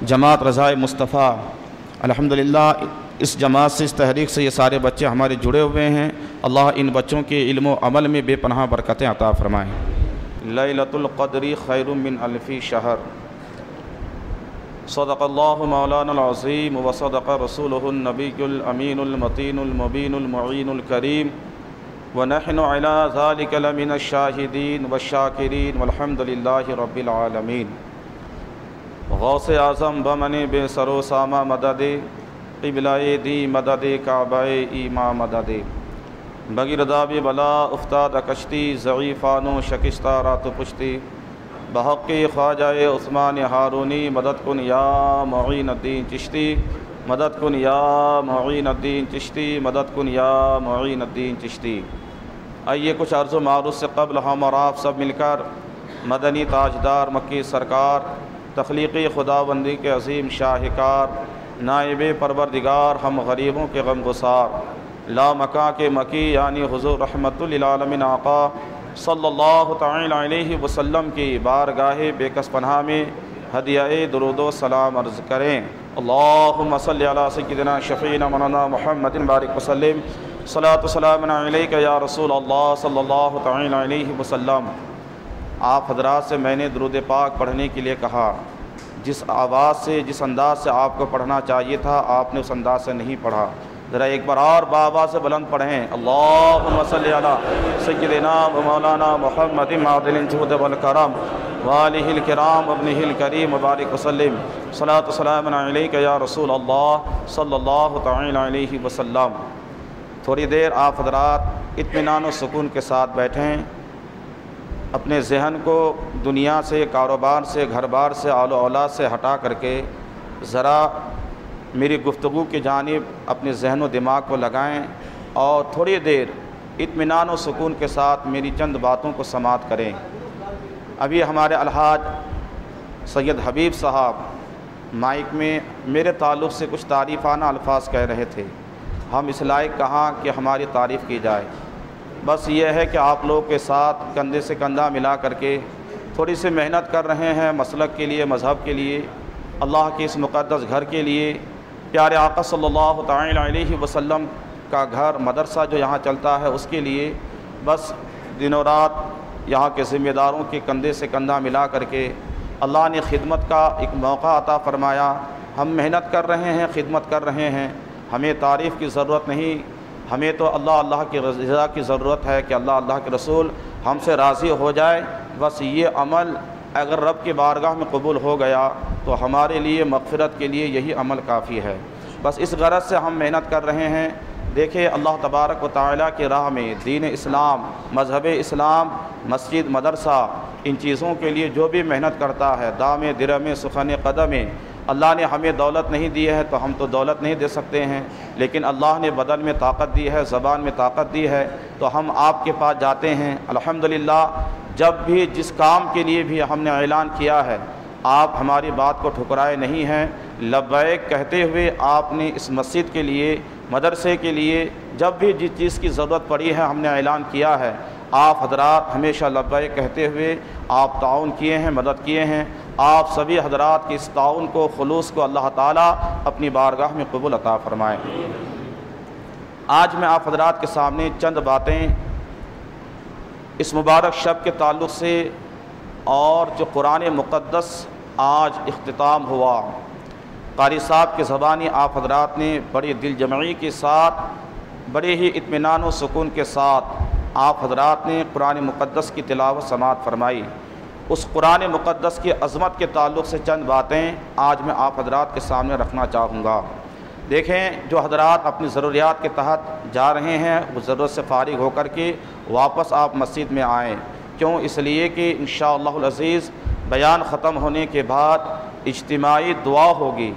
جماعت رضائے مصطفیٰ الحمدللہ اس جماعت سے، اس تحریک سے یہ سارے بچے ہمارے جڑے ہوئے ہیں۔ اللہ ان بچوں کے علم و عمل میں بے پناہ برکتیں عطا فرمائیں۔ لیلۃ القدر خیر من الف شہر، صدق اللہ مولانا العظیم وصدق رسولہ النبی الامین المتین المبین المعین الکریم، ونحن علی ذلک لمن الشاہدین والشاکرین والحمد للہ رب العالمین۔ غوث اعظم بمن بے سر و سامہ مدد، قبلہ دی مدد کعبہ ایما مدد، بگرداب بلا افتاد کشتی، ضعیفانو شکستہ رات پشتی، بحق خواجہ عثمان ہارونی، مدد کن یا معین الدین چشتی، مدد کن یا معین الدین چشتی، مدد کن یا معین الدین چشتی۔ آئیے کچھ عرض و معروض سے قبل ہم اور آپ سب مل کر مدنی تاجدار مکی سرکار، تخلیقی خداوندی کے عظیم شاہکار، نائب پروردگار، ہم غریبوں کے غم گسار، لا مکاں کے مکی یعنی حضور رحمت للعالمین آقا صلی اللہ تعالی علیہ وسلم کی بارگاہ بے کس پناہ میں ہدیہ درود و سلام عرض کریں۔ اللہم صلی علی سیدنا شفیعنا مولانا محمد بارک وسلم، صلاۃ و سلام علیک یا رسول اللہ صلی اللہ تعالی علیہ وسلم۔ آپ حضرات سے میں نے درود پاک پڑھنے کے لیے کہا، جس آواز سے، جس انداز سے آپ کو پڑھنا چاہیے تھا آپ نے اس انداز سے نہیں پڑھا۔ ذرا ایک بار اور بآواز سے بلند پڑھیں، اللہم صلی علی سیدنا و مولانا محمد معدن الجود والکرم وآلہ الکرام ابنہ الکریم مبارک وسلم، صلاۃ و سلام علیک یا رسول اللہ صلی اللہ تعالی علیہ وسلم۔ تھوڑی دیر آپ حضرات اطمینان و سکون کے ساتھ بیٹھیں، اپنے ذہن کو دنیا سے، کاروبار سے، گھر بار سے، آل و اولاد سے ہٹا کر کے ذرا میری گفتگو کی جانب اپنے ذہن و دماغ کو لگائیں اور تھوڑی دیر اطمینان و سکون کے ساتھ میری چند باتوں کو سماعت کریں۔ ابھی ہمارے الحاج سید حبیب صاحب مائک میں میرے تعلق سے کچھ تعریفانہ الفاظ کہہ رہے تھے، ہم اس لائق کہاں کہ ہماری تعریف کی جائے، بس یہ ہے کہ آپ لوگ کے ساتھ کندھے سے کندھا ملا کر کے تھوڑی سی محنت کر رہے ہیں مسلک کے لیے، مذہب کے لیے، اللہ کے اس مقدس گھر کے لیے، پیارے آقا صلی اللہ تعالی علیہ وسلم کا گھر، مدرسہ جو یہاں چلتا ہے اس کے لیے، بس دن و رات یہاں کے ذمہ داروں کے کندھے سے کندھا ملا کر کے اللہ نے خدمت کا ایک موقع عطا فرمایا۔ ہم محنت کر رہے ہیں، خدمت کر رہے ہیں، ہمیں تعریف کی ضرورت نہیں، ہمیں تو اللہ کی رضا کی ضرورت ہے کہ اللہ کے رسول ہم سے راضی ہو جائے۔ بس یہ عمل اگر رب کی بارگاہ میں قبول ہو گیا تو ہمارے لیے مغفرت کے لیے یہی عمل کافی ہے۔ بس اس غرض سے ہم محنت کر رہے ہیں۔ دیکھیں اللہ تبارک و تعالیٰ کی راہ میں، دین اسلام، مذہب اسلام، مسجد، مدرسہ، ان چیزوں کے لیے جو بھی محنت کرتا ہے، دام درم سخن قدم، اللہ نے ہمیں دولت نہیں دی ہے تو ہم تو دولت نہیں دے سکتے ہیں، لیکن اللہ نے بدن میں طاقت دی ہے، زبان میں طاقت دی ہے، تو ہم آپ کے پاس جاتے ہیں۔ الحمدللہ جب بھی جس کام کے لیے بھی ہم نے اعلان کیا ہے، آپ ہماری بات کو ٹھکرائے نہیں ہیں، لبیک کہتے ہوئے آپ نے اس مسجد کے لیے، مدرسے کے لیے جب بھی جس چیز کی ضرورت پڑی ہے ہم نے اعلان کیا ہے، آپ حضرات ہمیشہ لبیک کہتے ہوئے آپ تعاون کیے ہیں، مدد کیے ہیں۔ آپ سبھی حضرات کی اس تعاون کو، خلوص کو اللہ تعالیٰ اپنی بارگاہ میں قبول عطا فرمائے۔ آج میں آپ حضرات کے سامنے چند باتیں اس مبارک شب کے تعلق سے، اور جو قرآن مقدس آج اختتام ہوا، قاری صاحب کی زبانی آپ حضرات نے بڑی دل جمعی کے ساتھ، بڑے ہی اطمینان و سکون کے ساتھ آپ حضرات نے قرآن مقدس کی تلاوت سماعت فرمائی۔ اس قرآن مقدس کی عظمت کے تعلق سے چند باتیں آج میں آپ حضرات کے سامنے رکھنا چاہوں گا۔ دیکھیں جو حضرات اپنی ضروریات کے تحت جا رہے ہیں وہ ضرورت سے فارغ ہو کر کے واپس آپ مسجد میں آئیں، کیوں؟ اس لیے کہ انشاءاللہ العزیز بیان ختم ہونے کے بعد اجتماعی دعا ہوگی،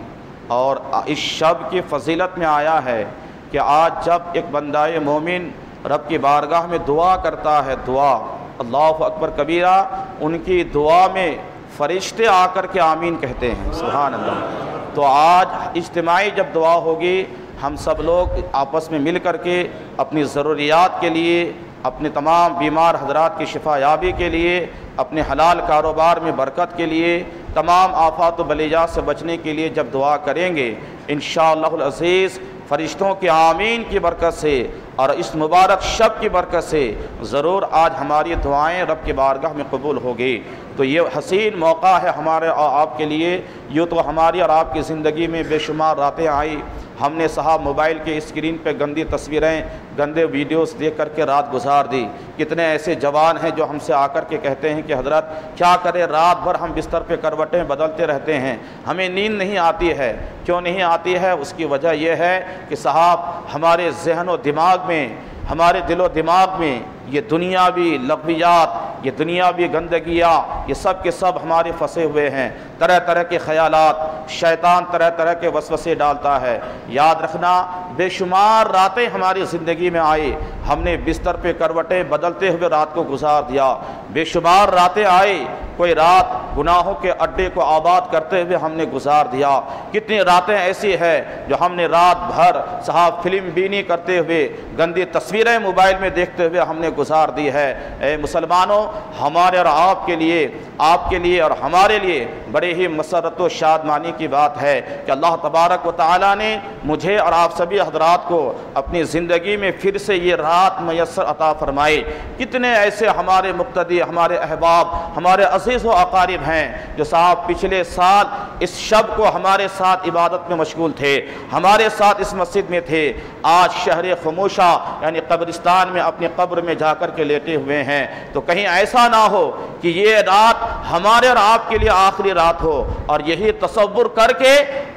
اور اس شب کی فضیلت میں آیا ہے کہ آج جب ایک بندہ مومن رب کی بارگاہ میں دعا کرتا ہے، دعا اللہ اکبر کبیرہ، ان کی دعا میں فرشتے آ کر کے آمین کہتے ہیں، سبحان اللہ۔ تو آج اجتماعی جب دعا ہوگی، ہم سب لوگ آپس میں مل کر کے اپنی ضروریات کے لیے، اپنے تمام بیمار حضرات کی شفا یابی کے لیے، اپنے حلال کاروبار میں برکت کے لیے، تمام آفات و بلیات سے بچنے کے لیے جب دعا کریں گے انشاءاللہ العزیز فرشتوں کے آمین کی برکت سے اور اس مبارک شب کی برکت سے ضرور آج ہماری دعائیں رب کی بارگاہ میں قبول ہوگی۔ تو یہ حسین موقع ہے ہمارے اور آپ کے لیے۔ یوں تو ہماری اور آپ کی زندگی میں بے شمار راتیں آئی، ہم نے صاحب موبائل کے اسکرین پہ گندی تصویریں، گندے ویڈیوز دیکھ کر کے رات گزار دی۔ کتنے ایسے جوان ہیں جو ہم سے آ کر کے کہتے ہیں کہ حضرت کیا کرے، رات بھر ہم بستر پہ کروٹیں بدلتے رہتے ہیں، ہمیں نیند نہیں آتی ہے۔ کیوں نہیں آتی ہے؟ اس کی وجہ یہ ہے کہ صاحب ہمارے ذہن و دماغ میں، ہمارے دل و دماغ میں یہ دنیاوی لغویات، یہ دنیاوی گندگیاں، یہ سب کے سب ہمارے پھنسے ہوئے ہیں۔ طرح طرح کے خیالات، شیطان طرح طرح کے وسوسے ڈالتا ہے۔ یاد رکھنا بے شمار راتیں ہماری زندگی میں آئی، ہم نے بستر پہ کروٹیں بدلتے ہوئے رات کو گزار دیا۔ بے شمار راتیں آئی، کوئی رات گناہوں کے اڈے کو آباد کرتے ہوئے ہم نے گزار دیا۔ کتنی راتیں ایسی ہیں جو ہم نے رات بھر صاحب فلم بینی کرتے ہوئے، گندی تصویریں موبائل میں دیکھتے ہوئے ہم نے گزار دی ہے۔ اے مسلمانوں، ہمارے اور آپ کے لیے اور ہمارے لیے بڑے ہی مسرت و شادمانی کی بات ہے کہ اللہ تبارک و تعالیٰ نے مجھے اور آپ سبھی حضرات کو اپنی زندگی میں پھر سے یہ رات میسر عطا فرمائے۔ کتنے ایسے ہمارے مقتدی، ہمارے احباب، ہمارے عزیز و اقارب ہیں جو صاحب پچھلے سال اس شب کو ہمارے ساتھ عبادت میں مشغول تھے، ہمارے ساتھ اس مسجد میں تھے، آج شہر خموشہ یعنی قبرستان میں اپنی قبر میں جا کر کے لیٹے ہوئے ہیں۔ تو کہیں ایسا نہ ہو کہ یہ رات ہمارے اور آپ کے لیے آخری رات ہو، اور یہی تصور کر کے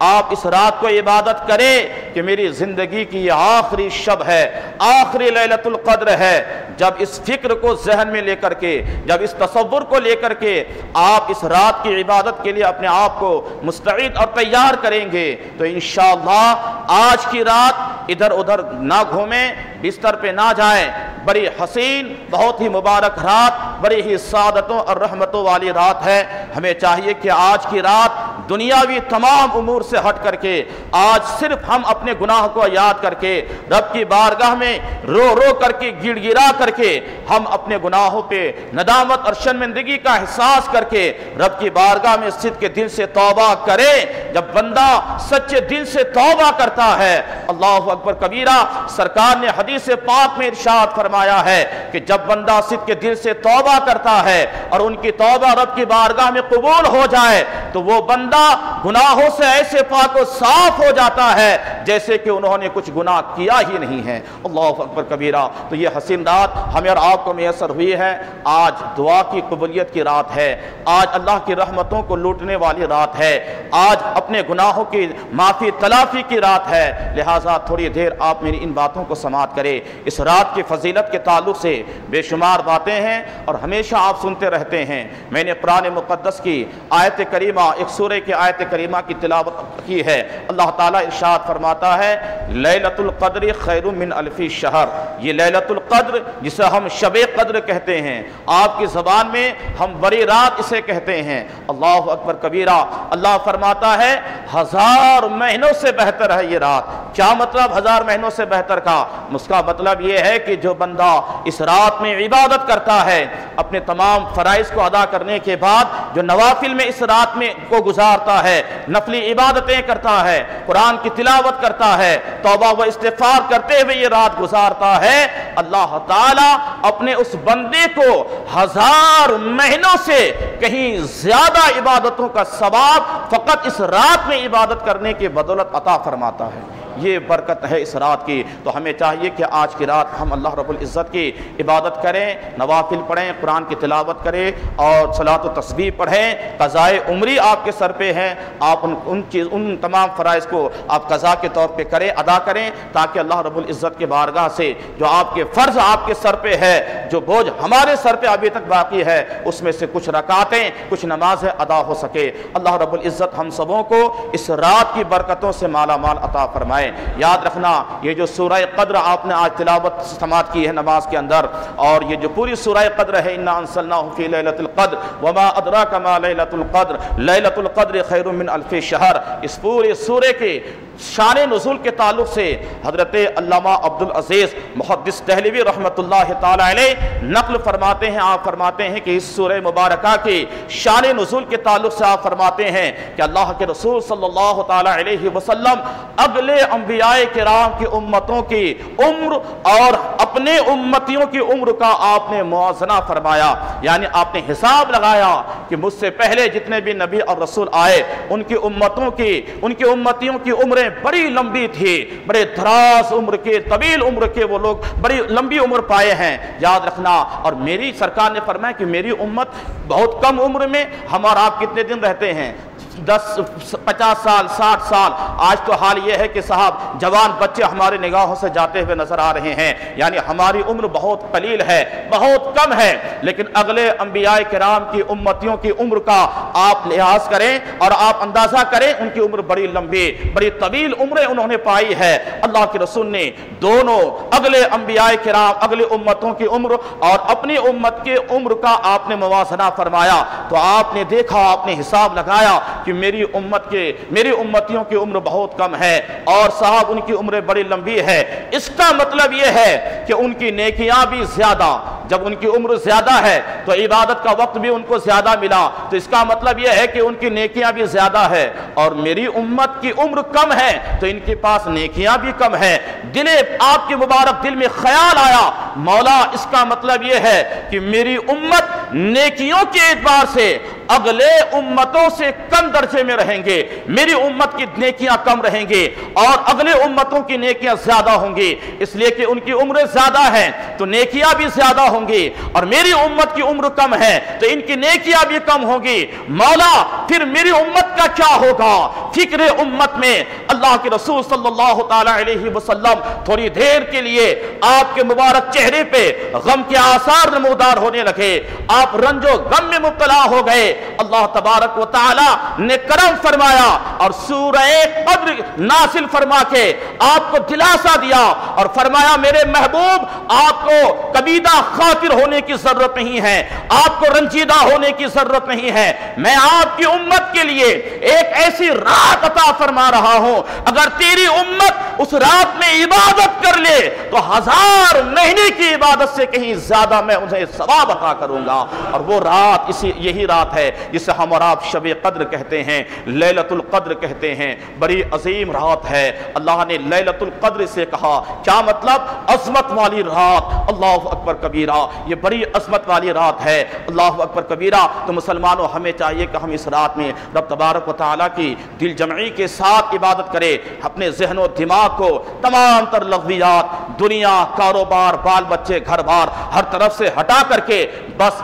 آپ اس رات کو عبادت کریں کہ میری زندگی کی یہ آخری شب ہے، آخری لیلۃ القدر ہے۔ جب اس فکر کو ذہن میں لے کر کے، جب اس تصور کو لے کر کے آپ اس رات کی عبادت کے لیے اپنے آپ کو مستعد اور تیار کریں گے تو انشاءاللہ آج کی رات ادھر ادھر نہ گھومیں، بستر پہ نہ جائیں۔ بڑی حسین، بہت ہی مبارک رات، بڑی ہی سعادتوں اور رحمتوں والی رات ہے۔ ہمیں چاہیے کہ آج کی رات دنیاوی تمام امور سے ہٹ کر کے آج صرف ہم اپنے گناہ کو یاد کر کے رب کی بارگاہ میں رو رو کر کے گڑ گڑا کر کے ہم اپنے گناہوں پہ ندامت اور شرمندگی کا احساس کر کے رب کی بارگاہ میں صدق کے دل سے توبہ کرے۔ جب بندہ سچے دل سے توبہ کرتا ہے، اللہ اکبر کبیرہ، سرکار نے حدیث پاک میں ارشاد فرمایا ہے کہ جب بندہ صدق کے دل سے توبہ کرتا ہے اور ان کی توبہ رب کی بارگاہ میں قبول ہو جائے تو وہ بندہ گناہوں سے ایسے پاک و صاف ہو جاتا ہے جیسے کہ انہوں نے کچھ گناہ کیا ہی نہیں ہے۔ اللہ اکبر کبیرہ۔ تو یہ حسین رات ہمیں اور آپ کو میسر ہوئی ہے۔ آج دعا کی قبولیت کی رات ہے، آج اللہ کی رحمتوں کو لوٹنے والی رات ہے، آج اپنے گناہوں کی معافی تلافی کی رات ہے۔ لہٰذا تھوڑی دیر آپ میری ان باتوں کو سماعت کریں۔ اس رات کی فضیلت کے تعلق سے بے شمار باتیں ہیں اور ہمیشہ آپ سنتے رہتے ہیں۔ میں نے قرآن مقدس کی آیت کریمہ، ایک سورہ کی آیت کریمہ کی تلاوت کی ہے۔ اللہ تعالیٰ ارشاد فرماتا ہے لیلۃ القدر خیر من الف شہر۔ یہ لیلۃ القدر جسے ہم شب قدر کہتے ہیں، آپ کی زبان میں ہم بڑی رات اسے کہتے ہیں۔ اللہ اکبر کبیرہ۔ اللہ فرماتا ہے 1000 مہینوں سے بہتر ہے یہ رات۔ کیا مطلب 1000 مہینوں سے بہتر کا؟ اس کا مطلب یہ ہے کہ جو بندہ اس رات میں عبادت کرتا ہے، اپنے تمام فرائض کو ادا کرنے کے بعد جو نوافل میں اس رات میں کو گزارتا ہے، نفلی عبادتیں کرتا ہے، قرآن کی تلاوت کرتا ہے، توبہ و استغفار کرتے ہوئے یہ رات گزارتا ہے، اللہ تعالیٰ اپنے اس بندے کو 1000 مہینوں سے کہیں زیادہ عبادتوں کا ثواب فقط اس رات میں عبادت کرنے کی بدولت عطا فرماتا ہے۔ یہ برکت ہے اس رات کی۔ تو ہمیں چاہیے کہ آج کی رات ہم اللہ رب العزت کی عبادت کریں، نوافل پڑھیں، قرآن کی تلاوت کریں اور صلاۃ و تسبیح پڑھیں۔ قضائے عمری آپ کے سر پہ ہیں، آپ ان تمام فرائض کو آپ قضا کے طور پہ کریں، ادا کریں، تاکہ اللہ رب العزت کے بارگاہ سے جو آپ کے فرض آپ کے سر پہ ہے، جو بوجھ ہمارے سر پہ ابھی تک باقی ہے، اس میں سے کچھ رکعتیں، کچھ نمازیں ادا ہو سکے۔ اللہ رب العزت ہم سبوں کو اس رات کی برکتوں سے مالا مال عطا فرمائے۔ ہے۔ یاد رکھنا یہ جو سورہ قدر آپ نے آج تلاوت سماعت کی ہے نماز کے اندر، اور یہ جو پوری سورہ قدر ہے انا انزلناہ فی لیلۃ القدر وما ادراک ما لیلۃ القدر لیلۃ القدر خیر من الف شہر، اس پورے سورے کے شان نزول کے تعلق سے حضرت علامہ عبدالعزیز محدث دہلوی رحمۃ اللہ تعالی علیہ نقل فرماتے ہیں، آپ فرماتے ہیں کہ اس سورہ مبارکہ کے شان نزول کے تعلق سے آپ فرماتے ہیں کہ اللہ کے رسول صلی اللہ تعالی علیہ وسلم اگلے انبیاء کرام کی امتوں کی عمر اور اپنے امتیوں کی عمر کا آپ نے موازنہ فرمایا، یعنی آپ نے حساب لگایا کہ مجھ سے پہلے جتنے بھی نبی اور رسول آئے ان کی امتیوں کی عمریں بڑی لمبی تھی، بڑے دراز عمر کے، طویل عمر کے وہ لوگ بڑی لمبی عمر پائے ہیں۔ یاد رکھنا، اور میری سرکار نے فرمایا کہ میری امت بہت کم عمر میں، ہم اور آپ کتنے دن رہتے ہیں؟ 50 سال 60 سال۔ آج تو حال یہ ہے کہ صاحب جوان بچے ہمارے نگاہوں سے جاتے ہوئے نظر آ رہے ہیں، یعنی ہماری عمر بہت قلیل ہے، بہت کم ہے، لیکن اگلے انبیاء کرام کی امتیوں کی عمر کا آپ لحاظ کریں اور آپ اندازہ کریں، ان کی عمر بڑی لمبی، بڑی طویل عمریں انہوں نے پائی ہے۔ اللہ کے رسول نے دونوں اگلے انبیاء کرام، اگلے امتوں کی عمر اور اپنی امت کی عمر کا آپ نے موازنہ فرمایا، تو آپ نے دیکھا، آپ نے حساب لگایا کہ میری امتیوں کی عمر بہت کم ہے اور صاحب ان کی عمریں بڑی لمبی ہے۔ اس کا مطلب یہ ہے کہ ان کی نیکیاں بھی زیادہ، جب ان کی عمر زیادہ ہے تو عبادت کا وقت بھی ان کو زیادہ ملا، تو اس کا مطلب یہ ہے کہ ان کی نیکیاں بھی زیادہ ہے، اور میری امت کی عمر کم ہے تو ان کے پاس نیکیاں بھی کم ہے۔ آپ کے مبارک دل میں خیال آیا، مولا اس کا مطلب یہ ہے کہ میری امت نیکیوں کے اعتبار سے اگلے امتوں سے کم درجے میں رہیں گے، میری امت کی نیکیاں کم رہیں گے اور اگلے امتوں کی نیکیاں زیادہ ہوں گی، اس لیے کہ ان کی عمریں زیادہ ہیں تو نیکیاں بھی زیادہ ہوں گی، اور میری امت کی عمر کم ہے تو ان کی نیکیاں بھی کم ہوں گی۔ مولا پھر میری امت کا کیا ہوگا؟ فکر امت میں اللہ کے رسول صلی اللہ تعالی علیہ وسلم تھوڑی دیر کے لیے آپ کے مبارک چہرے پہ غم کے آثار نمودار ہونے لگے، آپ رنج و غم میں مبتلا ہو گئے۔ اللہ تبارک و تعالی نے کرم فرمایا اور سورہ قدر نازل فرما کے آپ کو دلاسا دیا اور فرمایا میرے محبوب آپ کو کبیدہ خاطر ہونے کی ضرورت نہیں ہے، آپ کو رنجیدہ ہونے کی ضرورت نہیں ہے، میں آپ کی امت کے لیے ایک ایسی رات عطا فرما رہا ہوں، اگر تیری امت اس رات میں عبادت کر لے تو 1000 مہینے کی عبادت سے کہیں زیادہ میں انہیں ثواب عطا کروں گا۔ اور وہ رات یہی رات ہے جسے ہم اور آپ شب قدر کہتے ہیں، لیلۃ القدر کہتے ہیں، بڑی عظیم رات ہے۔ اللہ نے لیلۃ القدر سے کہا، کیا مطلب؟ عظمت والی رات، اللہ اکبر کبیرہ، یہ بڑی عظمت والی رات ہے، اللہ اکبر کبیرہ۔ تو مسلمانوں ہمیں چاہیے کہ ہم اس رات میں رب تبارک و تعالیٰ کی دل جمعی کے ساتھ عبادت کریں، اپنے ذہن و دماغ کو تمام تر لغویات، دنیا، کاروبار، بال بچے، گھر بار ہر طرف سے ہٹا کر کے بس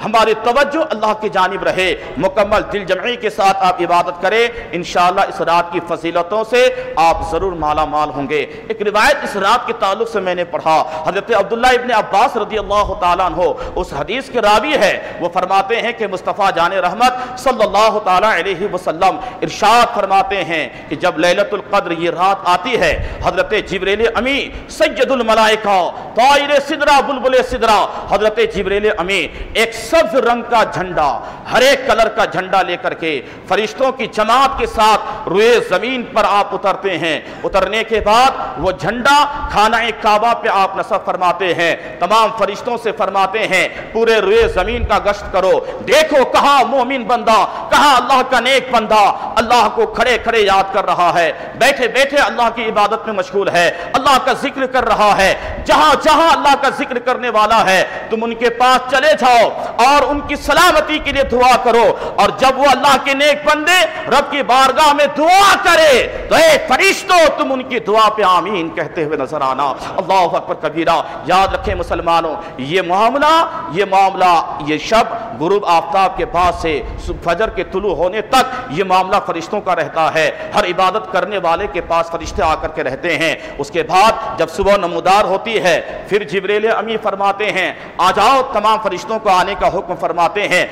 ہماری توجہ اللہ کی جانب رہے، مکمل دل جمعی کے ساتھ آپ عبادت کریں، انشاءاللہ اس رات کی فضیلتوں سے آپ ضرور مالا مال ہوں گے۔ ایک روایت اس رات کے تعلق سے میں نے پڑھا، حضرت عبداللہ ابن عباس رضی اللہ تعالیٰ عنہ اس حدیث کے راوی ہے، وہ فرماتے ہیں کہ مصطفیٰ جان رحمت صلی اللہ تعالیٰ علیہ وسلم ارشاد فرماتے ہیں کہ جب لیلۃ القدر یہ رات آتی ہے، حضرت جبریل امی سید الملائکہ طائر سدرہ بلبل سدرہ حضرت جبریل امی ایک سبز رنگ کا جھنڈا، ہر ایک کلر کا جھنڈا لے کر کے فرشتوں کی جماعت کے ساتھ روئے زمین پر آپ اترتے ہیں۔ اترنے کے بعد وہ جھنڈا خانہ کعبہ پہ آپ نصب فرماتے ہیں، تمام فرشتوں سے فرماتے ہیں پورے روئے زمین کا گشت کرو، دیکھو کہاں مومن بندہ، کہاں اللہ کا نیک بندہ اللہ کو کھڑے کھڑے یاد کر رہا ہے، بیٹھے بیٹھے اللہ کی عبادت میں مشغول ہے، اللہ کا ذکر کر رہا ہے، جہاں جہاں اللہ کا ذکر کرنے والا ہے تم ان کے پاس چلے جاؤ اور ان کی سلامتی کے لیے دعا کرو، اور جب وہ اللہ کے نیک بندے رب کی بارگاہ میں دعا کرے تو اے فرشتوں تم ان کی دعا پہ آمین کہتے ہوئے نظر آنا۔ اللہ اکبر کبیرہ۔ یاد رکھیں مسلمانوں، یہ معاملہ یہ شب غروب آفتاب کے بعد سے فجر کے طلوع ہونے تک یہ معاملہ فرشتوں کا رہتا ہے، ہر عبادت کرنے والے کے پاس فرشتے آ کر کے رہتے ہیں۔ اس کے بعد جب صبح نمودار ہوتی ہوتی ہے۔ پھر جبریل امی فرماتے ہیں آ جاؤ، تمام فرشتوں کو آنے کا حکم فرماتے ہیں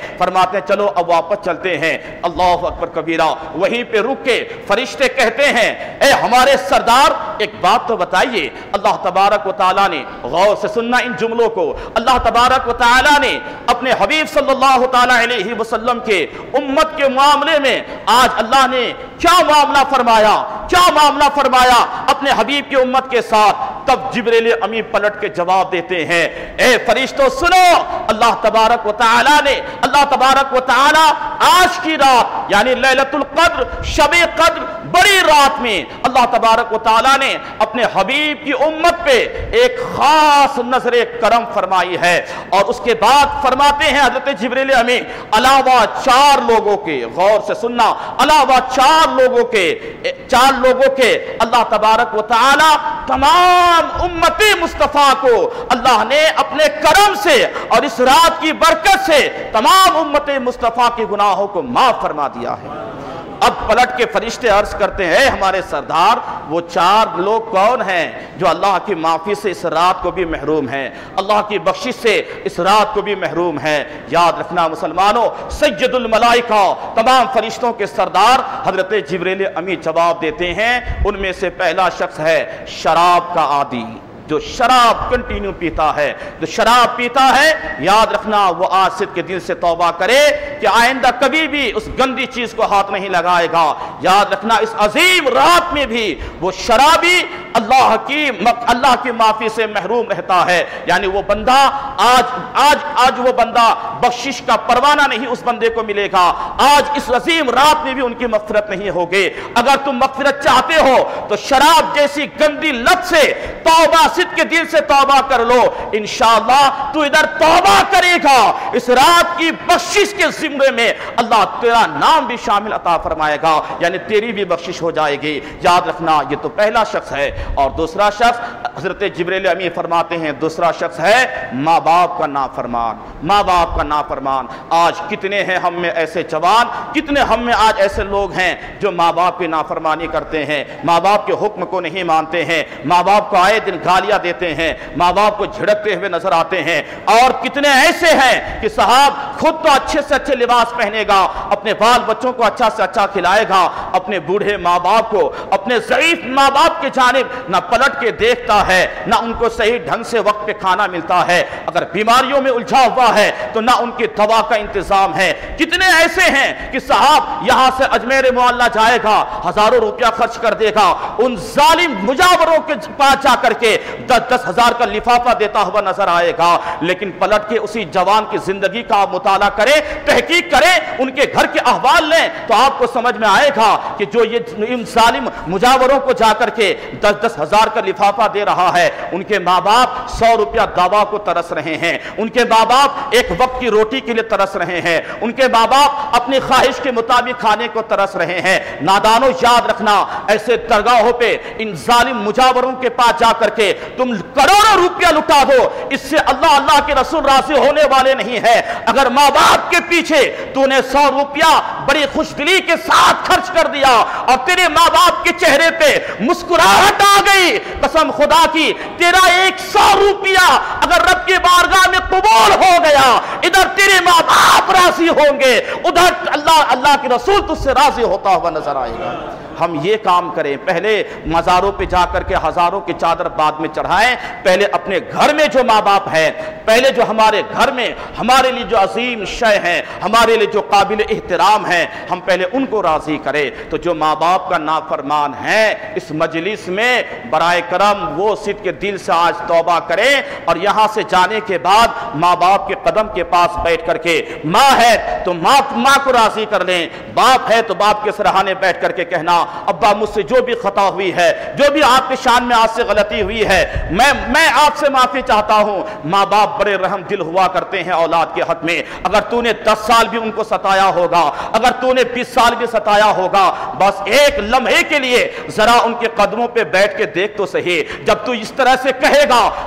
چلو اب واپس چلتے ہیں۔ اللہ اکبر کبیرہ، وہیں پہ رک کے فرشتے کہتے ہیں اے ہمارے سردار ایک بات تو بتائیے۔ اللہ تبارک و تعالیٰ نے، غور سے سننا ان جملوں کو، اللہ تبارک و تعالیٰ نے اپنے حبیب صلی اللہ تعالیٰ علیہ وسلم کے امت کے معاملے میں آج اللہ نے کیا معاملہ فرمایا اپنے حبیب کی امت کے ساتھ۔ تب جبریل امی پلٹ کے جواب دیتے ہیں اے فرشتوں سنو، اللہ تبارک و تعالیٰ آج کی رات یعنی لیلۃ القدر، شب قدر، بڑی رات میں اللہ تبارک و تعالیٰ نے اپنے حبیب کی امت پہ ایک خاص نظر کرم فرمائی ہے۔ اور اس کے بعد فرماتے ہیں حضرت جبریل امی علاوہ 4 لوگوں کے، غور سے سننا، علاوہ 4 لوگوں کے اللہ تبارک و تعالیٰ تمام امت مصطفیٰ کو اللہ نے اپنے کرم سے اور اس رات کی برکت سے تمام امت مصطفیٰ کے گناہوں کو معاف فرما دیا ہے۔ اب پلٹ کے فرشتے عرض کرتے ہیں ہمارے سردار وہ 4 لوگ کون ہیں جو اللہ کی معافی سے اس رات کو بھی محروم ہیں، اللہ کی بخشش سے اس رات کو بھی محروم ہیں؟ یاد رکھنا مسلمانوں، سید الملائکہ، تمام فرشتوں کے سردار حضرت جبریل امی جواب دیتے ہیں ان میں سے پہلا شخص ہے شراب کا عادی، جو شراب کنٹینیو پیتا ہے، جو شراب پیتا ہے۔ یاد رکھنا وہ آج صدق کے دل سے توبہ کرے کہ آئندہ کبھی بھی اس گندی چیز کو ہاتھ نہیں لگائے گا۔ یاد رکھنا اس عظیم رات میں بھی وہ شرابی اللہ کی معافی سے محروم رہتا ہے، یعنی وہ بندہ آج وہ بندہ بخشش کا پروانہ نہیں اس بندے کو ملے گا، آج اس عظیم رات میں بھی ان کی مغفرت نہیں ہوگی۔ اگر تم مغفرت چاہتے ہو تو شراب جیسی گندی لت سے توبہ، صدق کے دل سے توبہ کر لو، انشاءاللہ تو ادھر توبہ کرے گا، اس رات کی بخشش کے زمرے میں اللہ تیرا نام بھی شامل عطا فرمائے گا، یعنی تیری بھی بخشش ہو جائے گی۔ یاد رکھنا یہ تو پہلا شخص ہے۔ اور دوسرا شخص حضرت جبریل امی فرماتے ہیں دوسرا شخص ہے ماں باپ کا نافرمان، ماں باپ کا نافرمان۔ آج کتنے ہیں ہم میں ایسے جوان، کتنے ہم میں آج ایسے لوگ ہیں جو ماں باپ کی نافرمانی کرتے ہیں، ماں باپ کے حکم کو نہیں مانتے ہیں، ماں باپ کو آئے دن گالیاں دیتے ہیں، ماں باپ کو جھڑکتے ہوئے نظر آتے ہیں۔ اور کتنے ایسے ہیں کہ صاحب خود تو اچھے سے اچھے لباس پہنے گا، اپنے بال بچوں کو اچھا سے اچھا کھلائے گا، اپنے بوڑھے ماں باپ کو، اپنے ضعیف ماں باپ کے جانب نہ پلٹ کے دیکھتا ہے، نہ ان کو صحیح ڈھنگ سے وقت پہ کھانا ملتا ہے، اگر بیماریوں میں الجھا ہوا ہے تو نہ ان کی دوا کا انتظام ہے۔ کتنے ایسے ہیں کہ صاحب یہاں سے اجمیر معلیٰ جائے گا، ہزاروں روپیہ خرچ کر دے گا، ان ظالم مجاوروں کے پاس جا کر کے 10-10 ہزار کا لفافہ دیتا ہوا نظر آئے گا، لیکن پلٹ کے اسی جوان کی زندگی کا مطالعہ کرے، تحقیق کرے، ان کے گھر کے احوال لیں تو آپ کو سمجھ میں آئے گا کہ جو یہ ان ظالم مجاوروں کو جا کر کے 10-10 ہزار کا لفافہ دے رہا ہے، ان کے ماں باپ 100 روپیہ دوا کو ترس رہے ہیں، ان کے ماں باپ ایک وقت کی روٹی کے لیے ترس رہے ہیں، ان کے ماں باپ اپنی خواہش کے مطابق کھانے کو ترس رہے ہیں۔ نادانوں یاد رکھنا، ایسے درگاہوں پہ ان ظالم مجاوروں کے پاس جا کر کے تم کروڑوں روپیہ لٹا دو، اس سے اللہ کے رسول راضی ہونے والے نہیں ہے۔ اگر ماں باپ کے پیچھے تو نے 100 روپیہ بڑی خوش دلی کے ساتھ خرچ کر دیا اور تیرے ماں باپ کے چہرے پہ مسکراہٹ آ گئی، قسم خدا کی تیرا 100 روپیہ اگر رب کی بارگاہ میں قبول ہو گیا، ادھر تیرے ماں باپ راضی ہوں گے، ادھر اللہ کے رسول تجھ سے راضی ہوتا ہوا نظر آئے گا۔ ہم یہ کام کریں، پہلے مزاروں پہ جا کر کے ہزاروں کی چادر بعد میں چڑھائیں، پہلے اپنے گھر میں جو ماں باپ ہیں، پہلے جو ہمارے گھر میں ہمارے لیے جو عظیم شے ہیں، ہمارے لیے جو قابل احترام ہیں، ہم پہلے ان کو راضی کریں۔ تو جو ماں باپ کا نافرمان ہے اس مجلس میں برائے کرم وہ صدق کے دل سے آج توبہ کریں، اور یہاں سے جانے کے بعد ماں باپ کے قدم کے پاس بیٹھ کر کے، ماں ہے تو ماں کو راضی کر لیں، باپ ہے تو باپ کے سرہانے بیٹھ کر کے کہنا ابا مجھ سے جو بھی خطا ہوئی ہے، جو بھی آپ کے شان میں آج سے غلطی ہوئی ہے، میں آپ سے معافی چاہتا ہوں۔ ماں باپ بڑے رحم دل ہوا کرتے ہیں اولاد کے حق میں۔ اگر تو نے 10 سال بھی ان کو ستایا ہوگا، اگر تو نے 20 سال بھی ستایا ہوگا، بس ایک لمحے کے لیے ذرا ان کے قدموں پہ بیٹھ کے دیکھ تو صحیح۔ جب تو اس طرح سے کہے گا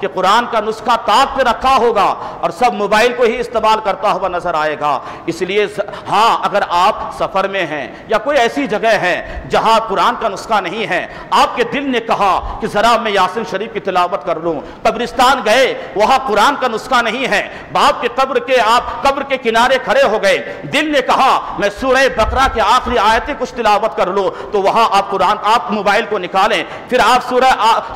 کہ قرآن کا نسخہ طاق پہ رکھا ہوگا اور سب موبائل کو ہی استعمال کرتا ہوا نظر آئے گا۔ اس لیے ہاں اگر آپ سفر میں ہیں یا کوئی ایسی جگہ ہے جہاں قرآن کا نسخہ نہیں ہے، آپ کے دل نے کہا کہ ذرا میں یاسین شریف کی تلاوت کر لوں، قبرستان گئے وہاں قرآن کا نسخہ نہیں ہے، باپ کے قبر کے کنارے کھڑے ہو گئے، دل نے کہا میں سورہ بقرہ کے آخری آیتیں کچھ تلاوت کر لوں، تو وہاں آپ موبائل کو نکالیں، پھر آپ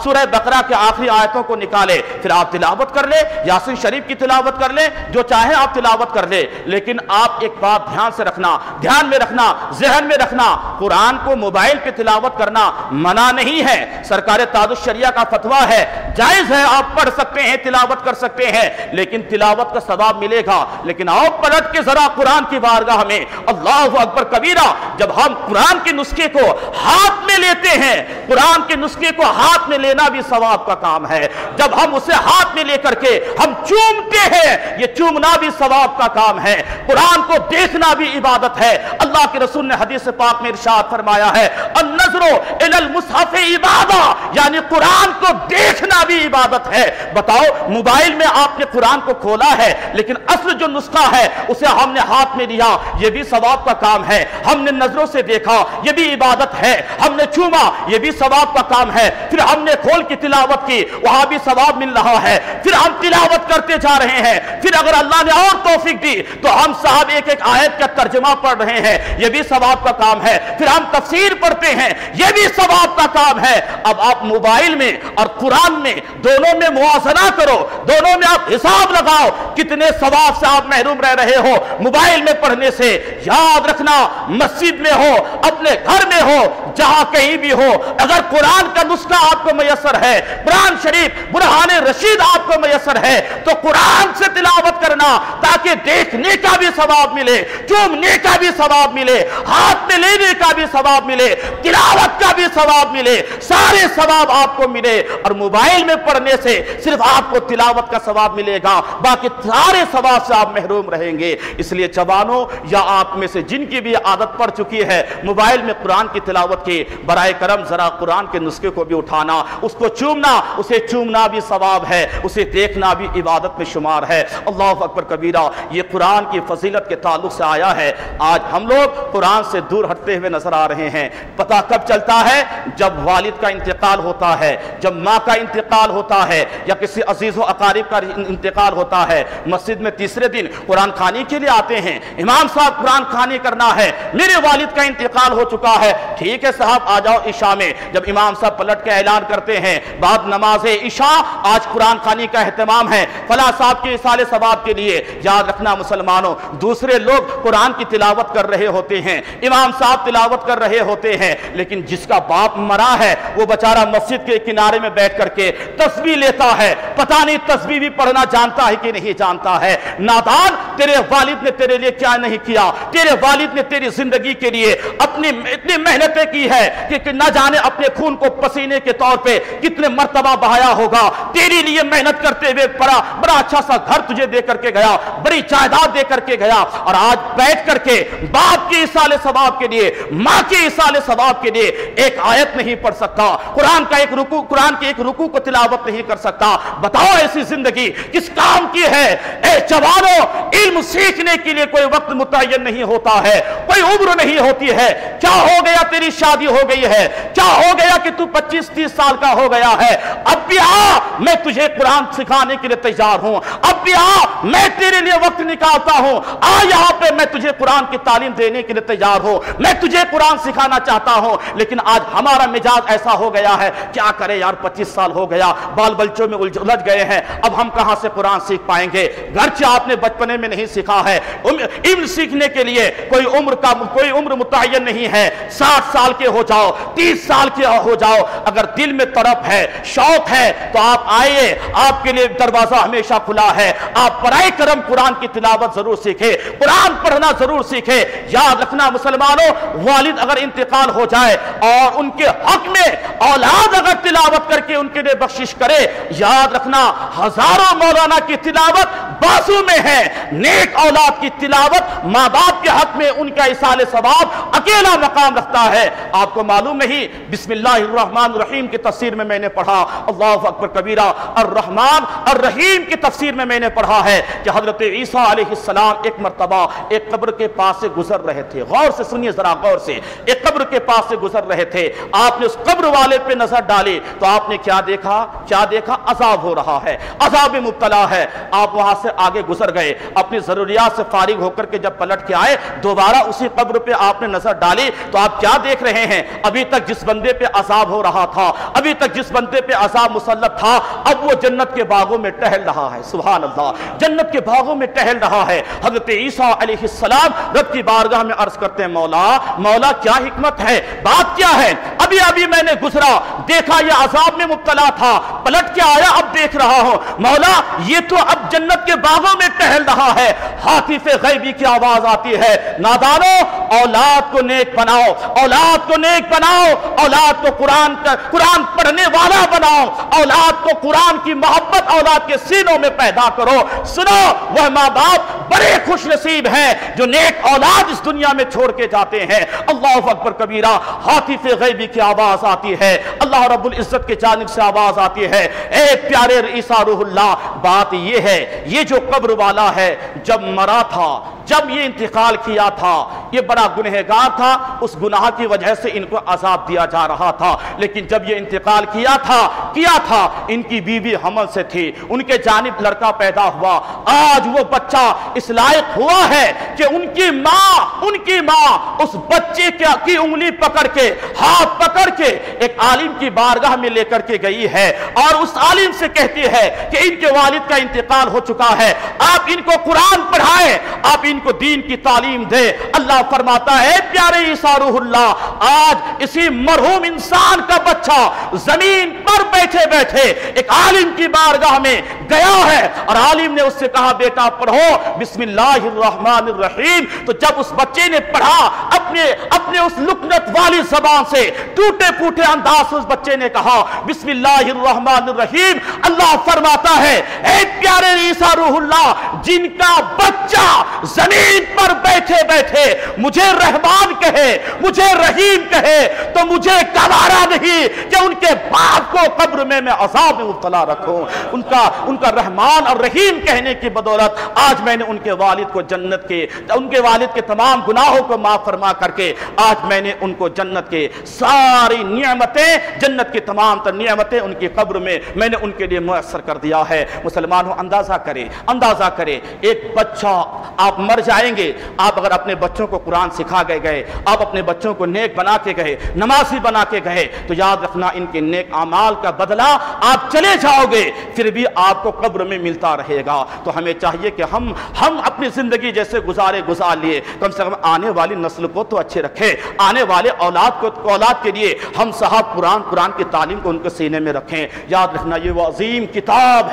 سورہ بقرہ کے آخری آیتوں کو نکالیں، پھر آپ تلاوت کر لیں، یاسین شریف کی تلاوت کر لیں، جو چاہے آپ تلاوت کر لیں، لیکن آپ ایک بات دھیان میں رکھنا، ذہن میں رکھنا، قرآن کو موبائل پہ تلاوت کرنا منع نہیں ہے۔ سرکار تاج الشریعہ کا فتویٰ ہے، جائز ہے، آپ پڑھ سکتے ہیں، تلاوت کر سکتے ہیں، لیکن تلاوت کا ثواب ملے گا۔ لیکن آؤ پلٹ کے ذرا قرآن کی بارگاہ میں، اللہ اکبر کبیرہ، جب ہم قرآن کے نسخے کو ہاتھ میں لیتے ہیں، قرآن کے نسخے کو ہاتھ میں لینا بھی ثواب کا کام ہے، جب ہم اسے ہاتھ میں لے کر کے ہم چومتے ہیں، یہ چومنا بھی ثواب کا کام ہے، قرآن کو دیکھنا بھی عبادت ہے۔ اللہ کے رسول نے حدیث پاک میں ارشاد فرمایا ہے، النظر الی المصحف عبادہ، یعنی قرآن کو دیکھنا بھی عبادت ہے۔ بتاؤ موبائل میں آپ نے قرآن کو کھولا ہے، لیکن اصل جو نسخہ ہے اسے ہم نے ہاتھ میں لیا، یہ بھی ثواب کا کام ہے۔ ہم نے نظروں سے دیکھا، یہ بھی عبادت ہے۔ ہم نے چوما، یہ بھی ثواب کا کام ہے۔ پھر ہم نے کھول کی تلاوت کی، وہاں بھی ثواب مل رہا ہے۔ پھر ہم تلاوت کرتے جا رہے ہیں، پھر اگر اللہ نے اور توفیق دی تو ہم صاحب ایک ایک آیت کا ترجمہ پڑھ رہے ہیں، یہ بھی ثواب کا کام ہے۔ پھر ہم تفسیر پڑھتے ہیں، یہ بھی ثواب کا کام ہے۔ اب آپ موبائل میں اور قرآن میں دونوں میں موازنہ کرو، دونوں میں آپ حساب لگاؤ، کتنے ثواب سے آپ محروم رہ رہے ہو موبائل میں پڑھنے سے۔ یاد رکھنا، مسجد میں ہو، اپنے گھر میں ہو، جہاں کہیں بھی ہو، اگر قرآن کا نسخہ آپ کو میسر ہے، قرآن شریف برہان رشید آپ کو میسر ہے، تو قرآن سے تلاوت کرنا تاکہ دیکھنے کا بھی ثواب ملے، چومنے کا بھی ثواب ملے، ہاتھ میں لینے کا بھی ثواب ملے، تلاوت کا بھی ثواب ملے، سارے ثواب آپ کو ملے۔ اور موبائل میں پڑھنے سے صرف آپ کو تلاوت کا ثواب ملے گا، باقی سارے ثواب سے آپ محروم رہیں گے۔ اس لیے جوانوں یا آپ میں سے جن کی بھی عادت پڑ چکی ہے موبائل میں قرآن کی تلاوت کی، برائے کرم ذرا قرآن کے نسخے کو بھی اٹھانا، اس کو چومنا، اسے چومنا بھی ثواب ہے، اسے دیکھنا بھی عبادت میں شمار ہے۔ اللہ اکبر کبیرہ، یہ قرآن کی فضیلت کے تعلق سے آیا ہے۔ آج ہم لوگ قرآن سے دور ہٹتے ہوئے نظر آ رہے ہیں۔ پتہ کب چلتا ہے؟ جب والد کا انتقال ہوتا ہے، جب ماں کا انتقال ہوتا ہے، یا کسی عزیز و اقارب کا انتقال ہوتا ہے۔ مسجد میں تیسرے دن قرآن خوانی کے لیے آتے ہیں، امام صاحب قرآن خوانی کرنا ہے، میرے والد کا انتقال ہو چکا ہے، ٹھیک ہے صاحب آ جاؤ عشاء میں۔ جب امام صاحب پلٹ کے اعلان کرتے ہیں بعد نماز عشاء آج قرآن خوانی کا اہتمام ہے فلاں صاحب کے اصال ثواب کے لیے، یاد رکھنا مسلمانوں، دوسرے لوگ قرآن کی تلاوت کر رہے ہوتے ہیں، امام صاحب تلاوت کر رہے ہوتے ہیں، لیکن جس کا باپ مرا ہے وہ بیچارہ مسجد کے کنارے میں بیٹھ کر کے تسبیح لیتا ہے، پتہ نہیں تسبیح بھی پڑھنا جانتا ہے کہ نہیں جانتا ہے۔ نادان، تیرے والد نے تیرے لیے کیا نہیں کیا، تیرے والد نے تیری زندگی کے لیے اپنی اتنی محنتیں کی ہے کہ نہ جانے اپنے خون کو پسینے کے طور پہ کتنے مرتبہ بہایا ہوگا، تیری لیے محنت کرتے ہوئے بڑا اچھا سا گھر تجھے دے کر کے گیا، بڑی جائیداد دے کر کے گیا، اور آج بیٹھ کر کے باپ کے اصال ثواب کے لیے، ماں کے اصال ثواب کے لیے ایک آیت نہیں پڑھ سکتا، قرآن کے ایک رکوع کو تلاوت نہیں کر سکتا۔ بتاؤ ایسی زندگی کس کام کی ہے؟ اے جوانوں، علم سیکھنے کے لیے کوئی وقت متعین نہیں ہوتا ہے، کوئی عمر نہیں ہوتی ہے۔ کیا ہو گیا تیری شادی ہو گئی ہے، کیا ہو گیا کہ تو 25-30 سال کا ہو گیا ہے، اب بھی آ، میں تجھے قرآن سکھانے کے لیے تیار ہوں، اب بھی آ، میں تیرے لیے وقت نکالتا ہوں، آ یہاں پہ میں تجھے قرآن کی تعلیم دینے کے لیے تیار ہوں، میں تجھے قرآن سکھانا چاہتا ہوں۔ لیکن آج ہمارا مزاج ایسا ہو گیا ہے، کیا کرے یار 25 سال ہو گیا، بال بلچوں میں الجھ گئے ہیں، اب ہم کہاں سے قرآن سیکھ پائیں گے؟ گرچہ آپ نے بچپنے میں نہیں سیکھا ہے، علم سیکھنے کے لیے کوئی عمر متعین نہیں ہے، 60 سال کے ہو جاؤ، 30 سال کے ہو جاؤ، اگر دل میں طرف ہے، شوق ہے تو آپ آئیے، آپ کے لیے دروازہ ہمیشہ کھلا ہے، آپ برائے کرم قرآن کی تلاوت ضرور سیکھے، قرآن پڑھنا ضرور سیکھے۔ یاد رکھنا مسلمانوں، والد اگر انتقال ہو جائے اور ان کے حق میں اولاد اگر تلاوت کر کے ان کے لیے بخشش کرے، یاد رکھنا ہزاروں مولانا کی تلاوت بازو میں ہے، نیک اولاد کی تلاوت ماں باپ کے حق میں ان کا ایصال ثواب اکیلا مقام رکھتا ہے۔ آپ کو معلوم نہیں، بسم اللہ الرحمن الرحیم کی تفسیر میں میں نے پڑھا، اللہ اکبر کبیرہ، الرحمن الرحیم کی تفسیر میں میں نے پڑھا ہے کہ حضرت عیسیٰ علیہ السلام ایک مرتبہ ایک قبر کے پاس سے گزر رہے تھے۔ غور سے سنیے ذرا، غور سے، ایک قبر کے پاس سے گزر رہے تھے۔ آپ نے اس قبر والے پہ نظر ڈالی تو آپ نے کیا دیکھا؟ کیا دیکھا؟ عذاب ہو رہا ہے، عذاب میں مبتلا ہے۔ آپ وہاں سے آگے گزر گئے، اپنی ضروریات سے فارغ ہو کر کے جب پلٹ کے آئے، دوبارہ اسی قبر پہ آپ نے نظر ڈالی تو آپ کیا دیکھ رہے ہیں؟ ابھی تک جس بندے پہ عذاب ہو رہا تھا، ابھی تک جس بندے پہ عذاب مسلط تھا، اب وہ جنت کے باغوں میں ٹہل رہا ہے۔ سبحان اللہ، جنت کے باغوں میں ٹہل رہا ہے۔ حضرت عیسیٰ علیہ السلام رب کی بارگاہ میں عرض کرتے ہیں، مولا مولا کیا حکمت ہے، بات کیا ہے؟ ابھی ابھی میں نے گزرا، دیکھا یہ عذاب میں مبتلا تھا، پلٹ کے آیا، اب دیکھ رہا ہوں مولا یہ تو اب جنت کے باغوں میں ٹہل رہا ہے۔ ہاتف غیبی کی آواز آتی ہے، نادانو اولاد کو نیک بناؤ، اولاد کو نیک بناؤ، اولاد کو قرآن پڑھنے والا بناؤ، اولاد کو قرآن کی محبت اولاد کے سینوں میں پیدا کرو۔ سنو، وہ ماں باپ بڑے خوش نصیب ہیں جو نیک اولاد اس دنیا میں چھوڑ کے جاتے ہیں۔ اللہ اکبر کبیرہ، ہاتف غیبی کی آواز آتی ہے، اللہ رب العزت کے جانب سے آواز آتی ہے، اے پیارے عیسیٰ روح اللہ، بات یہ ہے، یہ جو قبر والا ہے جب مرا تھا، جب یہ انتقال کیا تھا، یہ بڑا گنہگار تھا، اس گناہ کی وجہ سے ان کو عذاب دیا جا رہا تھا، لیکن جب یہ انتقال کیا تھا ان کی بیوی حمل سے تھی، ان کے جانب لڑکا پیدا ہوا، آج وہ بچہ اس لائق ہوا ہے کہ ان کی ماں اس بچے کی انگلی پکڑ کے، ہاتھ پکڑ کے ایک عالم کی بارگاہ میں لے کر کے گئی ہے اور اس عالم سے کہتی ہے کہ ان کے والد کا انتقال ہو چکا ہے، آپ ان کو قرآن پڑھائیں، آپ ان کو دین کی تعلیم دے۔ اللہ فرماتا ہے، پیارے عیسیٰ روح اللہ، آج اسی مرحوم انسان کا بچہ زمین پر بیٹھے بیٹھے ایک عالم کی بارگاہ میں گیا ہے اور عالم نے اس سے کہا، بیٹا پڑھو بسم اللہ الرحمن الرحیم۔ تو جب اس بچے نے پڑھا، اپنے اس لکنت والی زبان سے ٹوٹے پھوٹے انداز سے اس بچے نے کہا بسم اللہ الرحمن الرحیم، اللہ فرماتا ہے، اے پیارے عیسیٰ روح اللہ، جن کا بچہ زمین پر بیٹھے بیٹھے مجھے رحمان کہے، مجھے رحیم کہے، تو مجھے گوارا نہیں کہ ان کے باپ کو قبر میں عذاب میں مبتلا رکھوں۔ ان کا رحمان اور رحیم کہنے کی بدولت آج میں نے ان کے والد کو ان کے والد کے تمام گناہوں کو معاف فرما کر کے آج میں نے ان کو جنت کے ساری نعمتیں، جنت کی تمام تر نعمتیں ان کی قبر میں نے ان کے لیے میسر کر دیا ہے۔ مسلمانوں، اندازہ کرے ایک بچہ، آپ مر جائیں گے، آپ اگر اپنے بچوں کو قرآن سکھا گئے، آپ اپنے بچوں کو نیک بنا کے گئے، نمازی بنا کے گئے، تو یاد رکھنا ان کے نیک اعمال کا بدلہ آپ چلے جاؤ گے، پھر بھی آپ کو قبر میں ملتا رہے گا۔ تو ہمیں چاہیے کہ ہم اپنی زندگی جیسے گزار لیے، کم سے کم آنے والی نسل کو تو اچھے رکھیں، آنے والے اولاد کے لیے ہم صاحب قرآن کی تعلیم کو ان کے سینے میں رکھیں۔ یاد رکھنا یہ وہ عظیم کتاب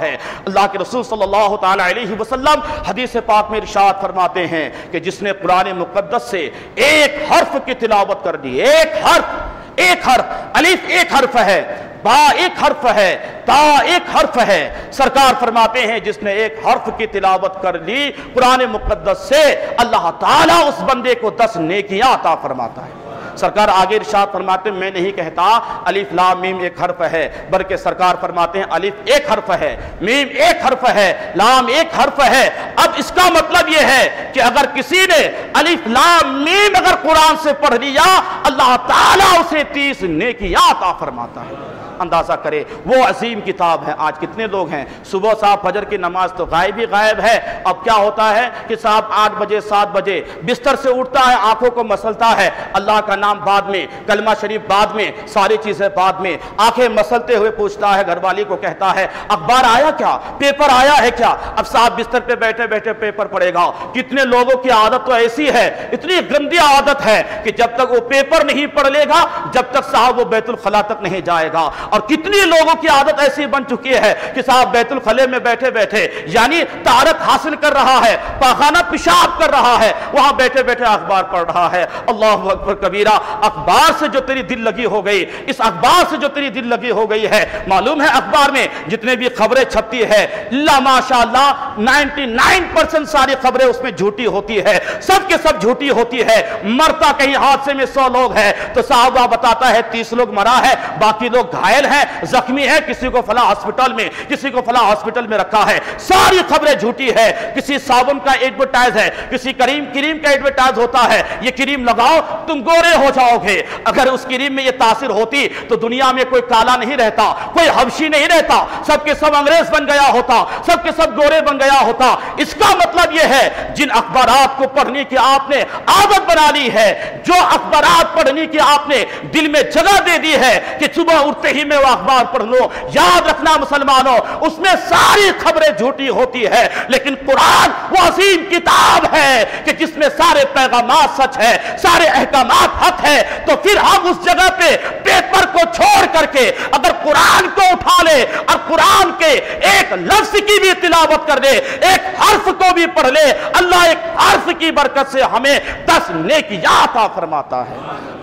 ہے۔ اللہ کے رسول صلی اللہ تعالی علیہ وسلم حدیث پاک میں ارشاد فرماتے ہیں کہ جس نے قرآن مقدس سے ایک حرف کی تلاوت کر دی، ایک حرف، الف ایک حرف ہے، با ایک حرف ہے، تا ایک حرف ہے، سرکار فرماتے ہیں جس نے ایک حرف کی تلاوت کر لی قرآن مقدس سے، اللہ تعالیٰ اس بندے کو 10 نیکیاں عطا فرماتا ہے۔ سرکار آگے ارشاد فرماتے ہیں، میں نہیں کہتا الف لام میم ایک حرف ہے، بلکہ سرکار فرماتے ہیں الف ایک حرف ہے، میم ایک حرف ہے، لام ایک حرف ہے۔ اب اس کا مطلب یہ ہے کہ اگر کسی نے الف لام میم اگر قرآن سے پڑھ لیا، اللہ تعالیٰ اسے 30 نیکیاں عطا فرماتا ہے۔ اندازہ کرے وہ عظیم کتاب ہے۔ آج کتنے لوگ ہیں صبح صاحب فجر کی نماز تو غائب ہی غائب ہے، اب کیا ہوتا ہے کہ صاحب 8 بجے 7 بجے بستر سے اٹھتا ہے، آنکھوں کو مسلتا ہے، اللہ کا نام نام بعد میں، کلمہ شریف بعد میں، ساری چیزیں بعد میں، آنکھیں مسلتے ہوئے پوچھتا ہے، گھر والی کو کہتا ہے اخبار آیا کیا، پیپر آیا ہے کیا؟ اب صاحب بستر پہ بیٹھے بیٹھے پیپر پڑھے گا۔ کتنے لوگوں کی عادت تو ایسی ہے، اتنی گندی عادت ہے کہ جب تک وہ پیپر نہیں پڑھ لے گا، جب تک صاحب وہ بیت الخلا تک نہیں جائے گا۔ اور کتنی لوگوں کی عادت ایسی بن چکی ہے کہ صاحب بیت الخلے میں بیٹھے بیٹھے یعنی طہارت حاصل کر رہا ہے، پاخانہ پیشاب کر رہا ہے، وہاں بیٹھے بیٹھے اخبار پڑھ رہا ہے۔ اللہ اکبر کبیرہ، اخبار سے جو تیری دل لگی ہو گئی، اس اخبار سے جو تیری دل لگی ہو گئی ہے، معلوم ہے اخبار میں جتنے بھی خبریں چھپتی ہے اللہ ماشاءاللہ 99% ساری خبریں اس میں جھوٹی ہوتی ہے، سب کے سب جھوٹی ہوتی ہے۔ مرتا کہیں حادثے میں 100 لوگ ہیں تو صاحب بتاتا ہے 30 لوگ مرا ہے، باقی لوگ گھائل ہیں، زخمی ہیں، کسی کو فلاں ہاسپٹل میں، کسی کو فلاں ہاسپٹل میں رکھا ہے، ساری خبریں جھوٹی ہے۔ کسی صابن کا ایڈورٹائز ہے، کسی کریم کا ایڈورٹائز ہوتا ہے، یہ کریم لگاؤ تم گورے ہو جاؤ گے۔ اگر اس کریم میں یہ تاثر ہوتی تو دنیا میں کوئی کالا نہیں رہتا، کوئی حبشی نہیں رہتا، سب کے سب انگریز بن گیا ہوتا، سب کے سب گورے بن گیا ہوتا۔ اس کا مطلب یہ ہے جن اخبارات کو پڑھنے کی آپ نے عادت بنا لی ہے، جو اخبارات پڑھنے کی آپ نے دل میں جگہ دے دی ہے کہ صبح اٹھتے ہی میں وہ اخبار پڑھ لو، یاد رکھنا مسلمانوں اس میں ساری خبریں جھوٹی ہوتی ہے، لیکن قرآن وہ عظیم کتاب ہے کہ جس میں سارے پیغامات سچ ہے، سارے احکامات حق ہے۔ تو پھر ہم اس جگہ پہ پیپر کو چھوڑ کر کے اگر قرآن کو اٹھا لے اور قرآن کے ایک لفظ کی بھی تلاوت کر لے، ایک حرف کو بھی پڑھ لے، اللہ ایک حرف کی برکت سے ہمیں 10 نیکیاں عطا فرماتا ہے۔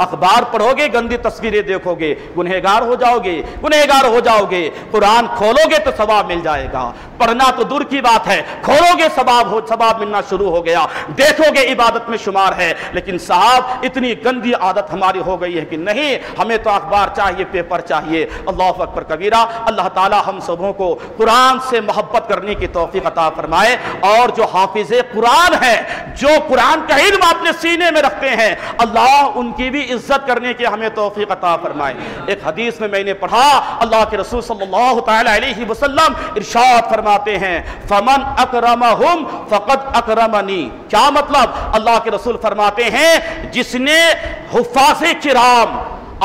اخبار پڑھو گے، گندی تصویریں دیکھو گے، گنہگار ہو جاؤ گے، گنہگار ہو جاؤ گے۔ قرآن کھولو گے تو ثواب مل جائے گا، پڑھنا تو دور کی بات ہے، کھولو گے ثواب ملنا شروع ہو گیا، دیکھو گے عبادت میں شمار ہے۔ لیکن صاحب اتنی گندی عادت ہماری ہو گئی ہے کہ نہیں، ہمیں تو اخبار چاہیے، پیپر چاہیے۔ اللہ اکبر کبیرہ، اللہ تعالی ہم سبوں کو قرآن سے محبت کرنے کی توفیق عطا فرمائے، اور جو حافظ قرآن ہے، جو قرآن کا علم اپنے سینے میں رکھتے ہیں، اللہ ان کی بھی عزت کرنے کی ہمیں توفیق عطا فرمائے۔ ایک حدیث میں نے پڑھا، اللہ کے رسول صلی اللہ تعالی علیہ وسلم ارشاد فرماتے ہیں فمن اکرمہم فقد اکرمنی۔ کیا مطلب؟ اللہ کے رسول فرماتے ہیں جس نے حفاظ کرام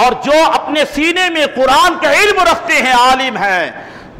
اور جو اپنے سینے میں قرآن کا علم رکھتے ہیں، عالم ہیں،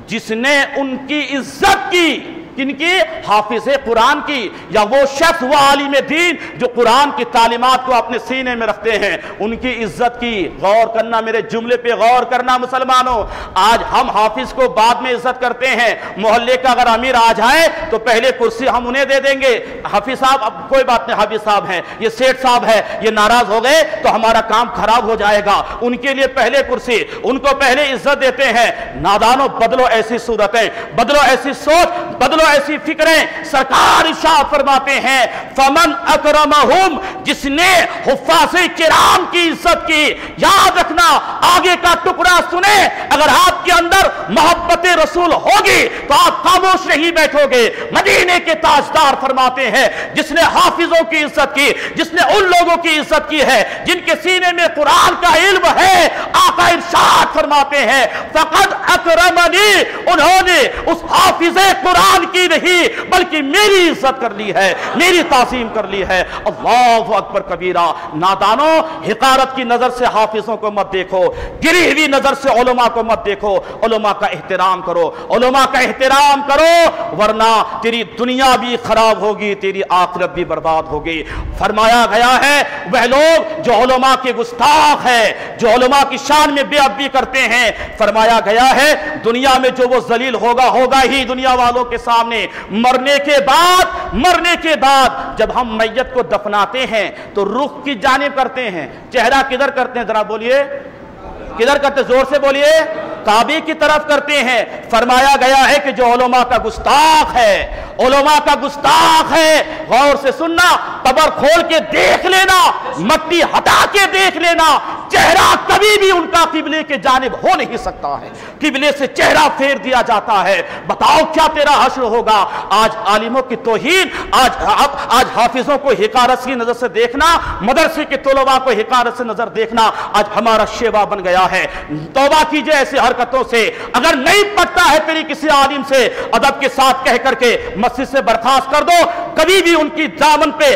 جس نے ان کی عزت کی، کن کی؟ حافظ قرآن کی، یا وہ شخص وہ عالم دین جو قرآن کی تعلیمات کو اپنے سینے میں رکھتے ہیں، ان کی عزت کی۔ غور کرنا، میرے جملے پہ غور کرنا مسلمانوں، آج ہم حافظ کو بعد میں عزت کرتے ہیں، محلے کا اگر امیر آ جائے تو پہلے کرسی ہم انہیں دے دیں گے، حافظ صاحب اب کوئی بات نہیں، حافظ صاحب ہیں، یہ سیٹھ صاحب ہے، یہ ناراض ہو گئے تو ہمارا کام خراب ہو جائے گا، ان کے لیے پہلے کرسی، ان کو پہلے عزت دیتے ہیں۔ نادانوں، بدلو ایسی صورتیں، بدلو ایسی سوچ، بدلو ایسی فکریں۔ سرکار ارشاد فرماتے ہیں فمن اکرمہم، جس نے حفاظ کرام کی عزت کی۔ یاد رکھنا، آگے کا ٹکڑا سنیں، اگر آپ کے اندر محبت رسول ہوگی تو آپ خاموش نہیں بیٹھو گے۔ مدینے کے تاجدار فرماتے ہیں جس نے حافظوں کی عزت کی، جس نے ان لوگوں کی عزت کی ہے جن کے سینے میں قرآن کا علم ہے، آقا ارشاد فرماتے ہیں فقد اکرمنی، انہوں نے اس حافظ قرآن کی نہیں بلکہ میری عزت کر لی ہے، میری تعظیم کر لی ہے۔ اللہ اکبر کبیرہ۔ نادانوں، حقارت کی نظر سے حافظوں کو مت دیکھو، گری ہوئی نظر سے علماء کو مت دیکھو، علماء کا احترام کرو، علماء کا احترام کرو، ورنہ تیری دنیا بھی خراب ہوگی، تیری آخرت بھی برباد ہوگی۔ فرمایا گیا ہے وہ لوگ جو علماء کے گستاخ ہیں، جو علماء کی شان میں بے ادبی کرتے ہیں، فرمایا گیا ہے دنیا میں جو وہ ذلیل ہوگا ہی دنیا والوں کے سامنے۔ مرنے کے بعد جب ہم میت کو دفناتے ہیں تو رخ کی جانب کرتے ہیں، چہرہ کدھر کرتے ہیں؟ ذرا بولیے، کدھر کرتے؟ زور سے بولیے۔ کعبے کی طرف کرتے ہیں۔ فرمایا گیا ہے کہ جو علماء کا گستاخ ہے، علماء کا گستاخ ہے، غور سے سننا، قبر کھول کے دیکھ لینا، مٹی ہٹا کے دیکھ لینا، چہرہ کبھی بھی ان کا قبلے کے جانب ہو نہیں سکتا ہے، قبلے سے چہرہ پھیر دیا جاتا ہے۔ بتاؤ کیا تیرا حشر ہوگا؟ آج عالموں کی توہین، آج حافظوں کو حقارت کی نظر سے دیکھنا، مدرسے کے طلباء کو حقارت سے نظر دیکھنا آج ہمارا شیوا بن گیا ہے۔ توبہ کیجئے ایسے حرکتوں سے، اگر نہیں پڑتا ہے تیری کسی عالم سے، ادب کے ساتھ کہہ کر کے مسجد سے برخاست کر دو، کبھی بھی ان کی دامن پہ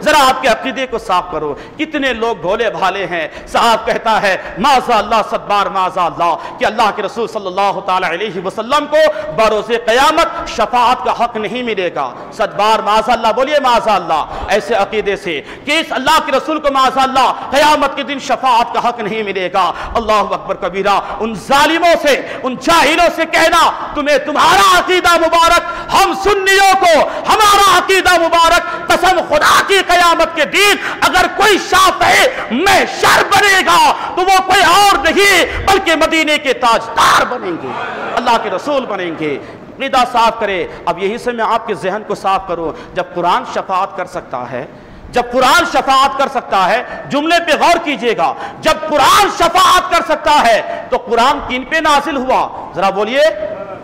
ذرا آپ کے عقیدے کو صاف کرو۔ کتنے لوگ بھولے بھالے ہیں۔ صاحب کہتا ہے معاذ اللہ صد بار معاذ اللہ کہ اللہ کے رسول صلی اللہ تعالی علیہ وسلم کو بروز قیامت شفاعت کا حق نہیں ملے گا۔ صد بار معاذ اللہ بولیے معاذ اللہ، ایسے عقیدے سے کہ اس اللہ کے رسول کو معاذ اللہ قیامت کے دن شفاعت کا حق نہیں ملے گا۔ اللہ اکبر کبیرہ۔ ان ظالموں سے ان جاہلوں سے کہنا تمہیں تمہارا عقیدہ مبارک، ہم سنیوں کو ہمارا عقیدہ مبارک، قسم خدا کی قیامت کے دن اگر کوئی شافعی محشر بنے گا تو وہ کوئی اور نہیں بلکہ مدینے کے تاجدار بنیں گے، اللہ کے رسول بنیں گے۔ عقیدہ صاف کرے۔ اب یہی سے میں آپ کے ذہن کو صاف کروں، جب قرآن شفاعت کر سکتا ہے، جب قرآن شفاعت کر سکتا ہے، جملے پہ غور کیجئے گا، جب قرآن شفاعت کر سکتا ہے تو قرآن کن پہ نازل ہوا؟ ذرا بولیے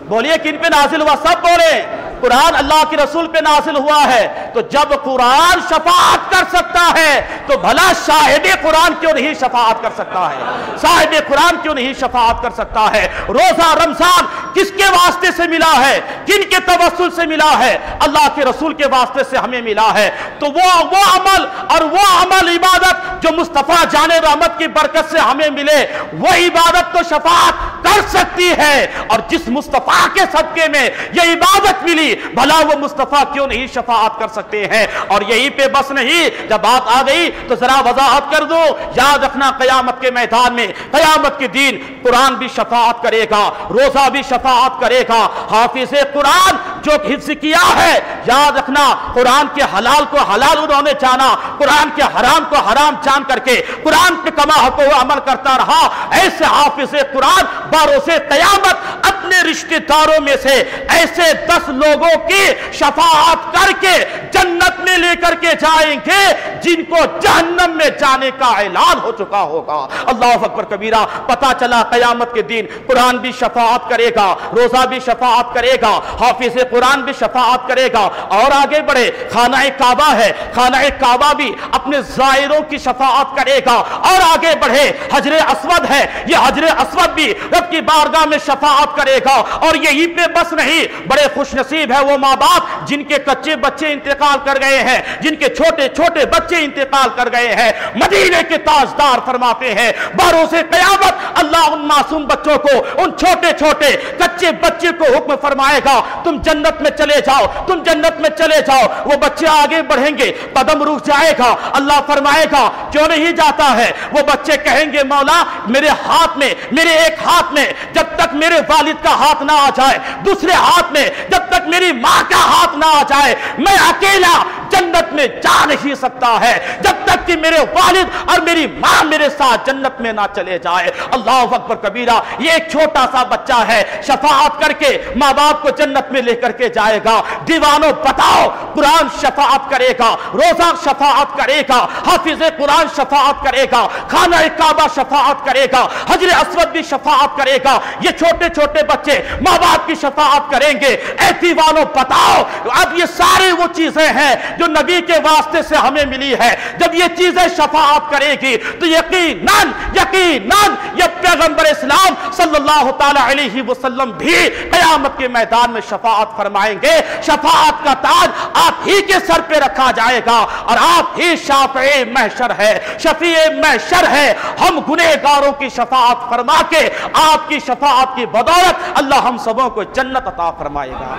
بولیے کن پہ نازل ہوا؟ سب بولیں۔ قرآن اللہ کے رسول پہ نازل ہوا ہے۔ تو جب قرآن شفاعت کر سکتا ہے تو بھلا شاہد قرآن کیوں نہیں شفاعت کر سکتا ہے؟ صاحب قرآن کیوں نہیں شفاعت کر سکتا ہے؟ روزہ رمضان کس کے واسطے سے ملا ہے؟ کن کے توسل سے ملا ہے؟ اللہ کے رسول کے واسطے سے ہمیں ملا ہے۔ تو وہ عمل اور وہ عمل عبادت جو مصطفیٰ جان رحمت کی برکت سے ہمیں ملے، وہ عبادت تو شفاعت کر سکتی ہے۔ اور جس مصطفیٰ کے صدقے میں یہ عبادت ملی، بھلا وہ مصطفیٰ کیوں نہیں شفاعت کر سکتے ہیں؟ اور یہی پہ بس نہیں، جب بات آ گئی تو ذرا وضاحت کر دو۔ یاد رکھنا قیامت کے میدان میں، قیامت کے دن قرآن بھی شفاعت کرے گا، روزہ بھی شفاعت کرے گا۔ حافظ قرآن جو حفظ کیا ہے، یاد رکھنا قرآن کے حلال کو حلال انہوں نے جانا، قرآن کے حرام کو حرام جان کر کے قرآن پہ کما حق و عمل کرتا رہا، ایسے حافظ قرآن بروز قیامت اپنے رشتہ داروں میں سے ایسے 10 لوگوں کی شفاعت کر کے جنت میں لے کر کے جائیں گے جن کو جہنم میں جانے کا اعلان ہو چکا ہوگا۔ اللہ اکبر کبیرہ۔ پتا چلا قیامت کے دن قرآن بھی شفاعت کرے گا، روزہ بھی شفاعت کرے گا، حافظ قرآن بھی شفاعت کرے گا۔ اور آگے بڑھے، خانہ کعبہ ہے، خانہ کعبہ بھی اپنے زائروں کی شفاعت کرے گا۔ اور آگے بڑھے، حجر اسود ہے، یہ حجر اسود بھی رب کی بارگاہ میں شفاعت کرے گا۔ اور یہی پہ بس نہیں، بڑے خوش نصیب ہے وہ ماں باپ جن کے کچے بچے انتقال کر گئے ہیں، جن کے چھوٹے چھوٹے بچے انتقال کر گئے ہیں۔ مدینے کے تاجدار فرماتے ہیں بروز قیامت اللہ ان معصوم بچوں کو، ان چھوٹے چھوٹے کچے بچے کو حکم فرمائے گا تم جنت میں چلے جاؤ، تم جنت میں چلے جاؤ۔ وہ بچے آگے بڑھیں گے، قدم رک جائے گا، اللہ فرمائے گا کیوں نہیں جاتا ہے؟ وہ بچے کہیں گے مولا میرے ہاتھ میں، میرے ایک ہاتھ میں جب تک میرے والد کا ہاتھ نہ آ جائے، دوسرے ہاتھ میں جب تک میری ماں کا ہاتھ نہ آ جائے، میں اکیلا جنت میں جا نہیں سکتا ہے جب تک کہ میرے والد اور میری ماں میرے ساتھ جنت میں نہ چلے جائے۔ اللہ اکبر کبیرہ۔ یہ ایک چھوٹا سا بچہ ہے، شفاعت کر کے ماں باپ کو جنت میں لے کر کے جائے گا۔ دیوانوں بتاؤ، قرآن شفاعت کرے گا، روزہ شفاعت کرے گا، حافظ قرآن شفاعت کرے گا، خانہ کعبہ شفاعت کرے گا، حجر اسود بھی شفاعت کرے گا، یہ چھوٹے چھوٹے بچے ماں باپ کی شفاعت کریں گے۔ اے دیوانوں بتاؤ، اب یہ سارے وہ چیزیں ہیں جو نبی کے واسطے سے ہمیں ملی ہے، جب یہ چیزیں شفاعت کرے گی تو یقیناً یہ پیغمبر اسلام صلی اللہ تعالی علیہ وسلم بھی قیامت کے میدان میں شفاعت فرمائیں گے۔ شفاعت کا تاج آپ ہی کے سر پہ رکھا جائے گا اور آپ ہی شافع محشر ہے، شفیع محشر ہے۔ ہم گنہگاروں کی شفاعت فرما کے آپ کی شفاعت کی بدولت اللہ ہم سبوں کو جنت عطا فرمائے گا۔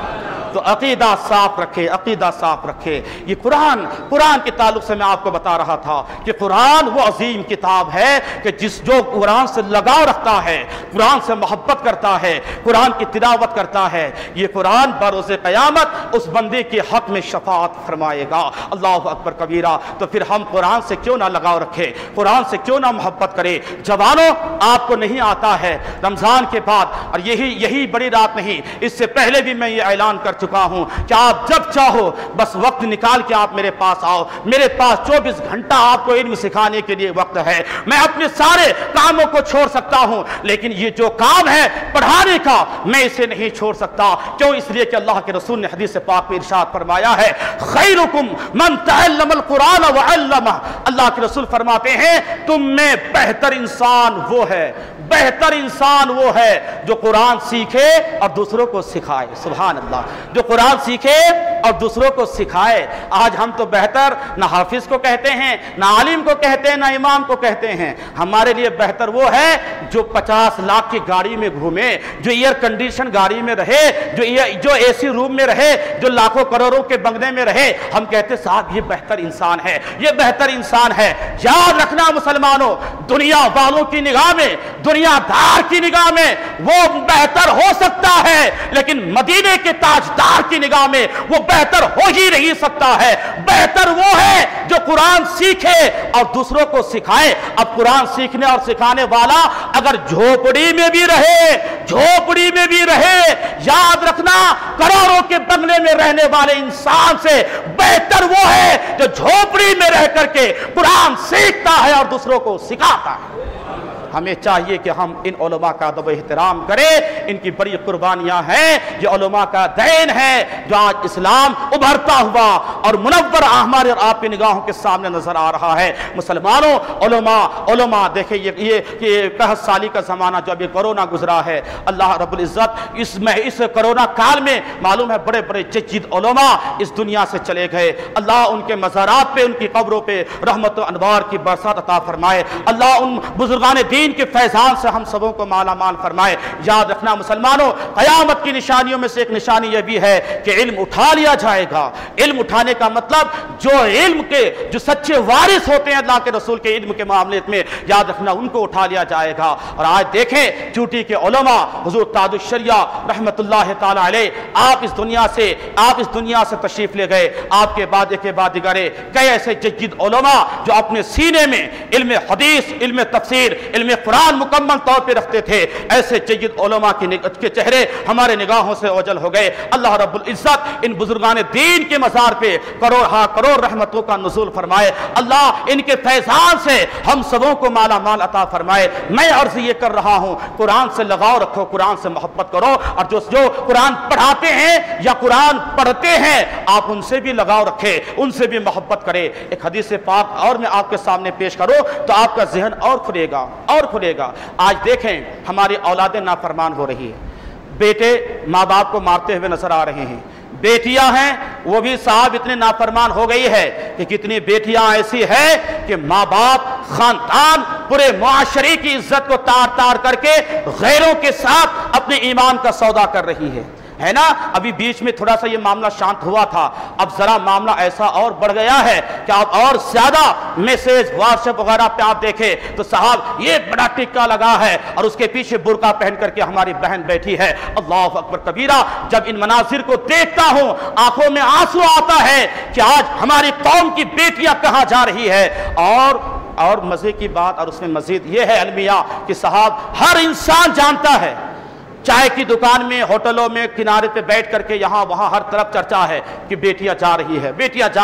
تو عقیدہ صاف رکھے، عقیدہ صاف رکھے۔ یہ قرآن کے تعلق سے میں آپ کو بتا رہا تھا کہ قرآن وہ عظیم کتاب ہے کہ جو قرآن سے لگاؤ رکھتا ہے، قرآن سے محبت کرتا ہے، قرآن کی تلاوت کرتا ہے، یہ قرآن بروز قیامت اس بندے کے حق میں شفاعت فرمائے گا۔ اللہ اکبر کبیرہ۔ تو پھر ہم قرآن سے کیوں نہ لگاؤ رکھے، قرآن سے کیوں نہ محبت کرے؟ جوانوں، آپ کو نہیں آتا ہے رمضان کے بعد، اور یہی بڑی رات نہیں، اس سے پہلے بھی میں یہ اعلان کر چکا ہوں کہ آپ جب چاہو بس وقت نکال کے آپ میرے پاس آؤ۔ میرے پاس 24 گھنٹہ آپ کو علم سکھانے کے لیے وقت ہے۔ میں اپنے سارے کاموں کو چھوڑ سکتا ہوں، لیکن یہ جو کام ہے پڑھانے کا، میں اسے نہیں چھوڑ سکتا۔ کیوں؟ اس لیے کہ اللہ کے رسول نے حدیث پاک میں ارشاد فرمایا ہے خیرکم من تعلم القرآن وعلمہ۔ اللہ کے رسول فرماتے ہیں تم میں بہتر انسان وہ ہے بہتر انسان وہ ہے جو قرآن سیکھے اور دوسروں کو سکھائے. سبحان اللہ. جو قرآن سیکھے اور دوسروں کو سکھائے. آج ہم تو بہتر نہ حافظ کو کہتے ہیں، نہ عالم کو کہتے ہیں، نہ امام کو کہتے ہیں. ہمارے لیے بہتر وہ ہے جو 50 لاکھ کی گاڑی میں گھومے، جو ایئر کنڈیشن گاڑی میں رہے، جو اے سی روم میں رہے، جو لاکھوں کروڑوں کے بنگلے میں رہے. ہم کہتے صاحب یہ بہتر انسان ہے، یہ بہتر انسان ہے. یاد رکھنا مسلمانوں، دنیا والوں کی نگاہ میں، دنیا دار کی نگاہ میں وہ بہتر ہو سکتا ہے، لیکن مدینے کے تاجدار کی نگاہ میں وہ بہتر ہو ہی نہیں سکتا ہے. بہتر وہ ہے جو قرآن سیکھے اور دوسروں کو سکھائے. اب قرآن سیکھنے اور سکھانے والا اگر جھوپڑی میں بھی رہے، یاد رکھنا کروڑوں کے بنگلے میں رہنے والے انسان سے بہتر وہ ہے جو جھوپڑی میں رہ کر کے قرآن سیکھتا ہے اور دوسروں کو سکھاتا ہے. ہمیں چاہیے کہ ہم ان علماء کا ادب و احترام کریں. ان کی بڑی قربانیاں ہیں. یہ علماء کا دین ہے جو آج اسلام ابھرتا ہوا اور منور ہمارے اور آپ کی نگاہوں کے سامنے نظر آ رہا ہے. مسلمانوں، علماء دیکھیں یہ 65 سالی کا زمانہ جو ابھی کرونا گزرا ہے، اللہ رب العزت اس کرونا کال میں معلوم ہے بڑے بڑے جدید علماء اس دنیا سے چلے گئے. اللہ ان کے مزارات پہ، ان کی قبروں پہ رحمت و انوار کی برسات عطا فرمائے. اللہ ان بزرگان دین کے فیضان سے ہم سبوں کو مالا مال فرمائے. یاد رکھنا مسلمانوں، قیامت کی نشانیوں میں سے ایک نشانی یہ بھی ہے کہ علم اٹھا لیا جائے گا. علم اٹھانے کا مطلب جو علم کے جو سچے وارث ہوتے ہیں اللہ کے رسول کے علم کے معاملے میں، یاد رکھنا ان کو اٹھا لیا جائے گا. اور آج دیکھیں چوٹی کے علماء حضور تاج الشریعہ رحمت اللہ تعالی علیہ آپ اس دنیا سے تشریف لے گئے. آپ کے بعد دیگرے کئی ایسے جدید علماء جو اپنے سینے میں علم حدیث، علم تفسیر، علم قرآن مکمل طور پہ رکھتے تھے. ایسے جید علماء کے چہرے ہمارے نگاہوں سے اوجل ہو گئے. اللہ رب العزت ان بزرگان دین کے مزار پہ کروڑ رحمتوں کا نزول فرمائے. اللہ ان کے فیضان سے ہم سبوں کو مالا مال عطا فرمائے. میں عرض یہ کر رہا ہوں، قرآن سے لگاؤ رکھو، قرآن سے محبت کرو، اور جو قرآن پڑھاتے ہیں یا قرآن پڑھتے ہیں آپ ان سے بھی لگاؤ رکھے، ان سے بھی محبت کرے. ایک حدیث پاک اور میں آپ کے سامنے پیش کروں تو آپ کا ذہن اور کھلے گا. آج دیکھیں ہماری اولادیں نافرمان ہو رہی ہے. بیٹے ماں باپ کو مارتے ہوئے نظر آ رہے ہیں. بیٹیاں ہیں وہ بھی صاحب اتنے نافرمان ہو گئی ہے کہ کتنی بیٹیاں ایسی ہیں کہ ماں باپ، خاندان، پورے معاشرے کی عزت کو تار کر کے غیروں کے ساتھ اپنے ایمان کا سودا کر رہی ہے نا. ابھی بیچ میں تھوڑا سا یہ معاملہ شانت ہوا تھا، اب ذرا معاملہ ایسا اور بڑھ گیا ہے کہ آپ اور زیادہ میسیج واٹس ایپ وغیرہ پہ آپ دیکھیں تو صاحب یہ بڑا ٹکا لگا ہے اور اس کے پیچھے برقع پہن کر کے ہماری بہن بیٹھی ہے. اللہ اکبر کبیرہ. جب ان مناظر کو دیکھتا ہوں آنکھوں میں آنسو آتا ہے کہ آج ہماری قوم کی بیٹیاں کہاں جا رہی ہے. اور مزے کی بات اور اس میں مزید یہ ہے المیہ کہ صاحب ہر انسان جانتا ہے، چائے کی دکان میں، ہوٹلوں میں، کنارے پہ بیٹھ کر کے یہاں وہاں ہر طرف چرچا ہے کہ بیٹیاں جا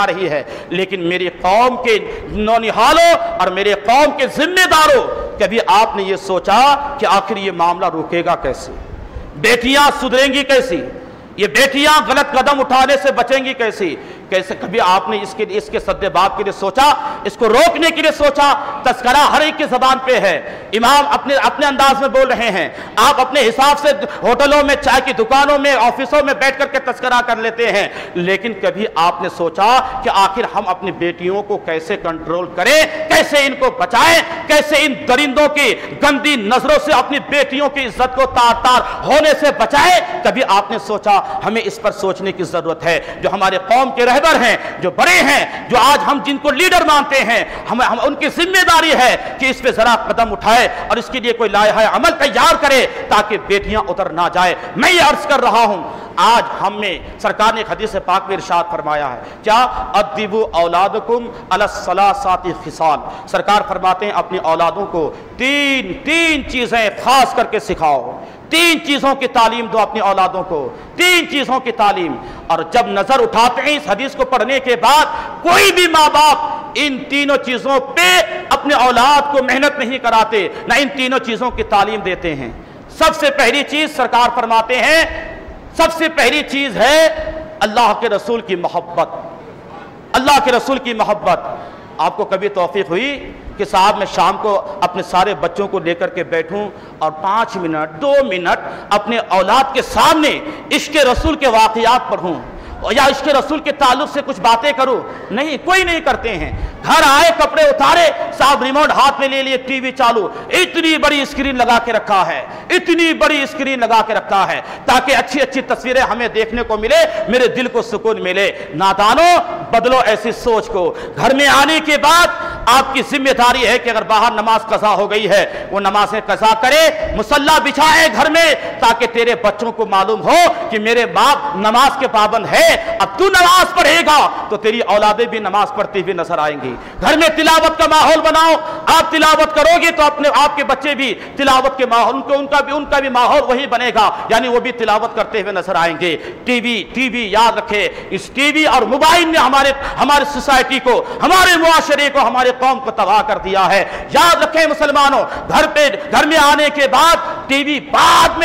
رہی ہے. لیکن میری قوم کے نونہالوں اور میرے قوم کے ذمہ داروں، کبھی آپ نے یہ سوچا کہ آخر یہ معاملہ رکے گا کیسے؟ بیٹیاں سدھریں گی کیسی؟ یہ بیٹیاں غلط قدم اٹھانے سے بچیں گی کیسی؟ کبھی آپ نے اس کے سد باب کے لیے سوچا، اس کو روکنے کے لیے سوچا؟ تذکرہ ہر ایک کی زبان پہ ہے، امام اپنے انداز میں بول رہے ہیں، آپ اپنے حساب سے ہوٹلوں میں، چائے کی دکانوں میں، آفسوں میں بیٹھ کر کے تذکرہ کر لیتے ہیں. لیکن کبھی آپ نے سوچا کہ آخر ہم اپنی بیٹیوں کو کیسے کنٹرول کریں، کیسے ان کو بچائیں، کیسے ان درندوں کی گندی نظروں سے اپنی بیٹیوں کی عزت کو تار ہونے سے بچائیں؟ کبھی آپ نے سوچا؟ ہمیں اس پر سوچنے کی ضرورت ہے. جو ہمارے قوم کے رہبر ہیں، جو بڑے ہیں، جو آج ہم جن کو لیڈر مانتے ہیں، ہم ان کی ذمہ داری ہے کہ اس پہ ذرا قدم اٹھائے اور اس کے لیے کوئی لائحہ عمل تیار کرے تاکہ بیٹیاں اتر نہ جائے. میں یہ عرض کر رہا ہوں، آج ہم میں سرکار نے ایک حدیث پاک میں ارشاد فرمایا ہے، کیا ادبوا اولادکم علی الثلاث خصال. سرکار فرماتے ہیں اپنی اولادوں کو تین چیزیں خاص کر کے سکھاؤ. 3 چیزوں کی تعلیم دو اپنی اولادوں کو، 3 چیزوں کی تعلیم. اور جب نظر اٹھاتے ہیں اس حدیث کو پڑھنے کے بعد، کوئی بھی ماں باپ ان تینوں چیزوں پہ اپنے اولاد کو محنت نہیں کراتے، نہ ان تینوں چیزوں کی تعلیم دیتے ہیں. سب سے پہلی چیز سرکار فرماتے ہیں، سب سے پہلی چیز ہے اللہ کے رسول کی محبت. اللہ کے رسول کی محبت. آپ کو کبھی توفیق ہوئی کہ صاحب میں شام کو اپنے سارے بچوں کو لے کر کے بیٹھوں اور 5 منٹ 2 منٹ اپنے اولاد کے سامنے عشق رسول کے واقعات پڑھوں یا عشق رسول کے تعلق سے کچھ باتیں کروں؟ نہیں، کوئی نہیں کرتے ہیں۔ گھر آئے، کپڑے اتارے، صاحب ریموٹ ہاتھ میں لے لیے، ٹی وی چالو، اتنی بڑی اسکرین لگا کے رکھا ہے، اتنی بڑی اسکرین لگا کے رکھا ہے تاکہ اچھی اچھی تصویریں ہمیں دیکھنے کو ملے، میرے دل کو سکون ملے۔ نادانو، بدلو ایسی سوچ کو۔ گھر میں آنے کے بعد آپ کی ذمہ داری ہے کہ اگر باہر نماز قضا ہو گئی ہے وہ نمازیں قضا کرے، مصلی بچھائے گھر میں، تاکہ تیرے بچوں کو معلوم ہو کہ میرے باپ نماز کے پابند ہے۔ اب تو نماز پڑھے گا تو تیری اولادیں بھی نماز پڑھتی ہوئی نظر آئیں گی۔ گھر میں تلاوت کا ماحول بناؤ، آپ تلاوت کرو گے تو آپ کے بچے بھی تلاوت کے ماحول، ان کا بھی ماحول وہی بنے گا، یعنی وہ بھی تلاوت کرتے ہوئے نظر آئیں گے۔ ٹی وی یاد رکھے، اس ٹی وی اور موبائل نے ہمارے سوسائٹی کو، ہمارے معاشرے کو، ہمارے قوم کو تباہ کر دیا ہے۔ یاد رکھیں مسلمانوں، گھر میں آنے کے بعد ٹی وی بعد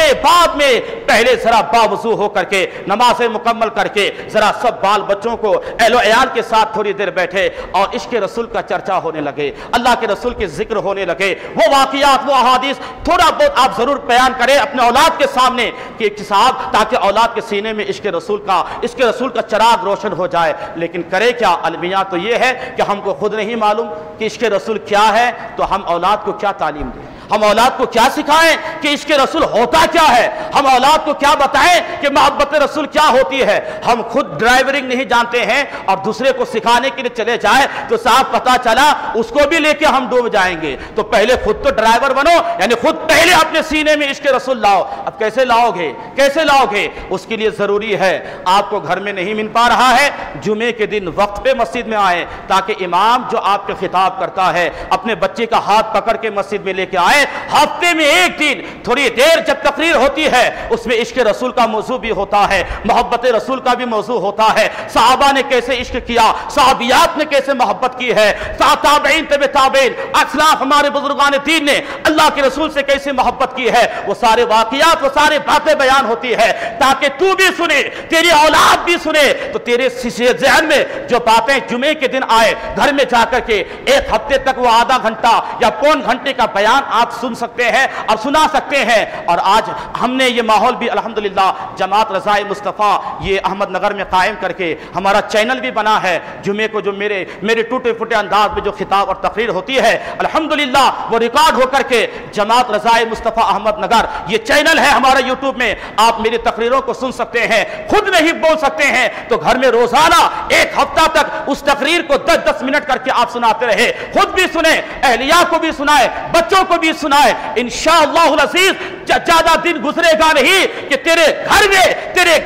میں پہلے ذرا باوضو ہو کر کے نمازیں مکمل کر کے ذرا سب بال بچوں کو اہل و عیال کے ساتھ تھوڑی دیر بیٹھے اور عشق رسول کا چرچا ہونے لگے، اللہ کے رسول کے ذکر ہونے لگے، وہ واقعات، وہ احادیث تھوڑا بہت آپ ضرور بیان کریں اپنے اولاد کے سامنے کہ صاحب، تاکہ اولاد کے سینے میں عشق رسول کا چراغ روشن ہو جائے۔ لیکن کرے کیا؟ المیہ تو یہ ہے کہ ہم کو خود نہیں معلوم کہ عشق رسول کیا ہے، تو ہم اولاد کو کیا تعلیم دیں؟ ہم اولاد کو کیا سکھائیں کہ عشق رسول ہوتا کیا ہے؟ ہم اولاد کو کیا بتائیں کہ محبت رسول کیا ہوتی ہے؟ ہم خود ڈرائیورنگ نہیں جانتے ہیں اور دوسرے کو سکھانے کے لیے چلے جائیں تو صاحب پتا چلا اس کو بھی لے کے ہم ڈوب جائیں گے۔ تو پہلے خود تو ڈرائیور بنو، یعنی خود پہلے اپنے سینے میں عشق رسول لاؤ۔ اب کیسے لاؤ گے؟ اس کے لیے ضروری ہے، آپ کو گھر میں نہیں مل پا رہا ہے، جمعے کے دن وقت پہ مسجد میں آئیں تاکہ امام جو آپ کے خطاب کرتا ہے اپنے بچے کا ہاتھ پکڑ کے مسجد میں لے کے آئے۔ ہفتے میں ایک دن تھوڑی دیر جب تقریر ہوتی ہے اس میں عشق رسول کا موضوع بھی ہوتا ہے، محبت رسول کا بھی موضوع ہوتا ہے، صحابہ نے کیسے عشق کیا، صحابیات نے کیسے محبت کی ہے، تابعین تبع تابعین، اسلاف ہمارے بزرگان دین نے اللہ کے رسول سے کیسے محبت کی ہے، وہ سارے واقعات، وہ سارے باتیں بیان ہوتی ہے تاکہ تو بھی سنے، تیری اولاد بھی سنے، تو تیرے ذہن میں جو باتیں جمعے کے دن آئے، گھر میں جا کر کے ایک ہفتے تک وہ آدھا گھنٹہ یا پون گھنٹے کا بیان آپ سن سکتے ہیں اور سنا سکتے ہیں۔ اور آج ہم نے یہ ماحول بھی الحمدللہ جماعت رضائے مصطفیٰ یہ احمد نگر میں قائم کر کے ہمارا چینل بھی بنا ہے، جمعے کو جو میرے ٹوٹے پھوٹے انداز میں جو خطاب اور تقریر ہوتی ہے الحمدللہ وہ ریکارڈ ہو کر کے جماعت رضائے مصطفیٰ احمد نگر یہ چینل ہے ہمارا یوٹیوب میں، آپ میری تقریروں کو سن سکتے ہیں، خود نہیں بول سکتے ہیں تو گھر میں روزانہ ایک ہفتہ تک اس تقریر کو 10-10 منٹ کر کے آپ سناتے رہے، خود بھی سنیں، اہلیہ کو بھی سنائے، بچوں کو بھی سنائے، انشاءاللہ العزیز زیادہ دن گزرے گا نہیں کہ تیرے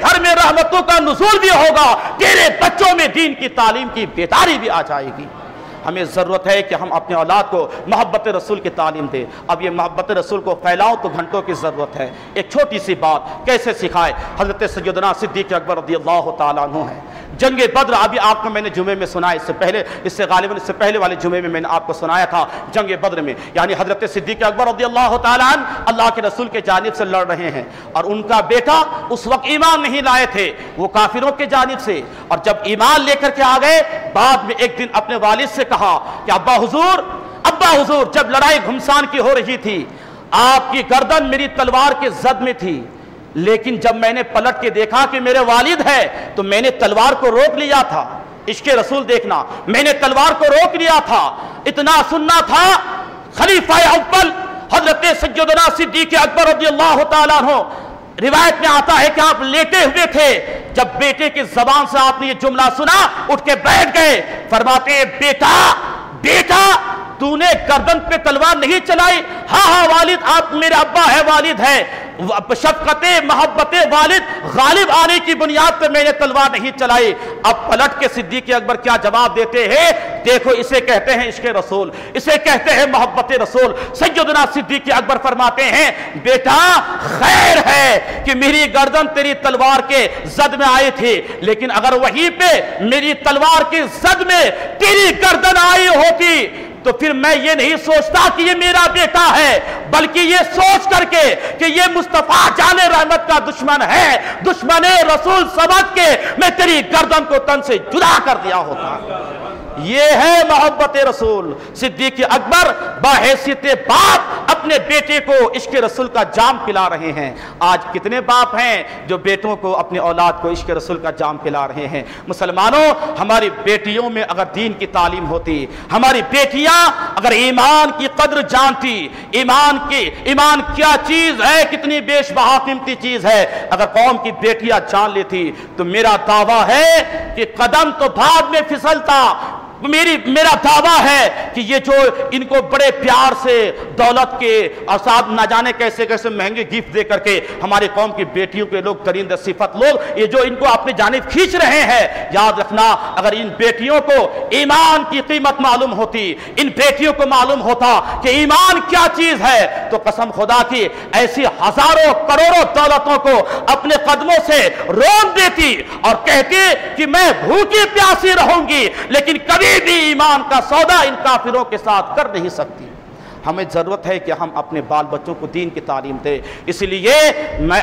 گھر میں رحمتوں کا نزول بھی ہوگا، تیرے بچوں میں دین کی تعلیم کی بیداری بھی آ جائے گی۔ ہمیں ضرورت ہے کہ ہم اپنے اولاد کو محبت رسول کی تعلیم دیں۔ اب یہ محبت رسول کو پھیلاؤ تو گھنٹوں کی ضرورت ہے۔ ایک چھوٹی سی بات کیسے سکھائے، حضرت سیدنا صدیق اکبر رضی اللہ تعالیٰ عنہ ہے، جنگ بدر ابھی آپ کو میں نے جمعے میں سنا، اس سے پہلے والے جمعے میں نے آپ کو سنایا تھا، جنگ بدر میں یعنی حضرت صدیق اکبر رضی اللہ تعالیٰ عنہ اللہ کے رسول کے جانب سے لڑ رہے ہیں اور ان کا بیٹا اس وقت ایمان نہیں لائے تھے، وہ کافروں کے جانب سے، اور جب ایمان لے کر کے آ گئے بعد میں ایک دن اپنے والد سے کہا کہ ابا حضور جب لڑائی گھمسان کی ہو رہی تھی آپ کی گردن میری تلوار کے زد میں تھی، لیکن جب میں نے پلٹ کے دیکھا کہ میرے والد ہے تو میں نے تلوار کو روک لیا تھا۔ عشق رسول دیکھنا، میں نے تلوار کو روک لیا تھا، اتنا سننا تھا۔ خلیفہ اول حضرت سیدنا صدیق اکبر رضی اللہ تعالیٰ عنہ، روایت میں آتا ہے کہ آپ لیٹے ہوئے تھے، جب بیٹے کی زبان سے آپ نے یہ جملہ سنا اٹھ کے بیٹھ گئے، فرماتے ہیں بیٹا تو نے گردن پہ تلوار نہیں چلائی؟ ہاں والد، آپ میرے ابا ہے، والد ہے، شفقت محبت والد غالب آنے کی بنیاد پہ میں نے تلوار نہیں چلائی۔ اب پلٹ کے صدیق اکبر کیا جواب دیتے ہیں، دیکھو اسے کہتے ہیں عشق رسول، اسے کہتے ہیں محبت رسول۔ سیدنا صدیق اکبر فرماتے ہیں بیٹا خیر ہے کہ میری گردن تیری تلوار کے زد میں آئی تھی، لیکن اگر وہیں پہ میری تلوار کی زد میں تیری گردن آئی ہوتی تو پھر میں یہ نہیں سوچتا کہ یہ میرا بیٹا ہے، بلکہ یہ سوچ کر کے کہ یہ مصطفیٰ جان رحمت کا دشمن ہے، دشمن رسول سمجھ کے میں تیری گردن کو تن سے جدا کر دیا ہوتا۔ یہ ہے محبت رسول۔ صدیق اکبر باحیثیت باپ اپنے بیٹے کو عشق رسول کا جام پلا رہے ہیں۔ آج کتنے باپ ہیں جو بیٹوں کو، اپنے اولاد کو عشق رسول کا جام پلا رہے ہیں؟ مسلمانوں، ہماری بیٹیوں میں اگر دین کی تعلیم ہوتی، ہماری بیٹیاں اگر ایمان کی قدر جانتی، ایمان کیا چیز ہے، کتنی بیش بہا قیمتی چیز ہے، اگر قوم کی بیٹیاں جان لیتی تو میرا دعویٰ ہے کہ قدم تو بعد میں پھسلتا، میرا دعویٰ ہے کہ یہ جو ان کو بڑے پیار سے دولت کے اور ساتھ نہ جانے کیسے کیسے مہنگے گفٹ دے کر کے ہمارے قوم کی بیٹیوں کے لوگ درندہ صفت لوگ یہ جو ان کو اپنی جانب کھینچ رہے ہیں، یاد رکھنا اگر ان بیٹیوں کو ایمان کی قیمت معلوم ہوتی، ان بیٹیوں کو معلوم ہوتا کہ ایمان کیا چیز ہے، تو قسم خدا کی ایسی ہزاروں کروڑوں دولتوں کو اپنے قدموں سے رون دیتی اور کہتی کہ میں بھوکی پیاسی رہوں گی، لیکن کبھی بھی ایمان کا سودا ان کافروں کے ساتھ کر نہیں سکتی۔ ہمیں ضرورت ہے کہ ہم اپنے بال بچوں کو دین کی تعلیم دیں۔ اس لیے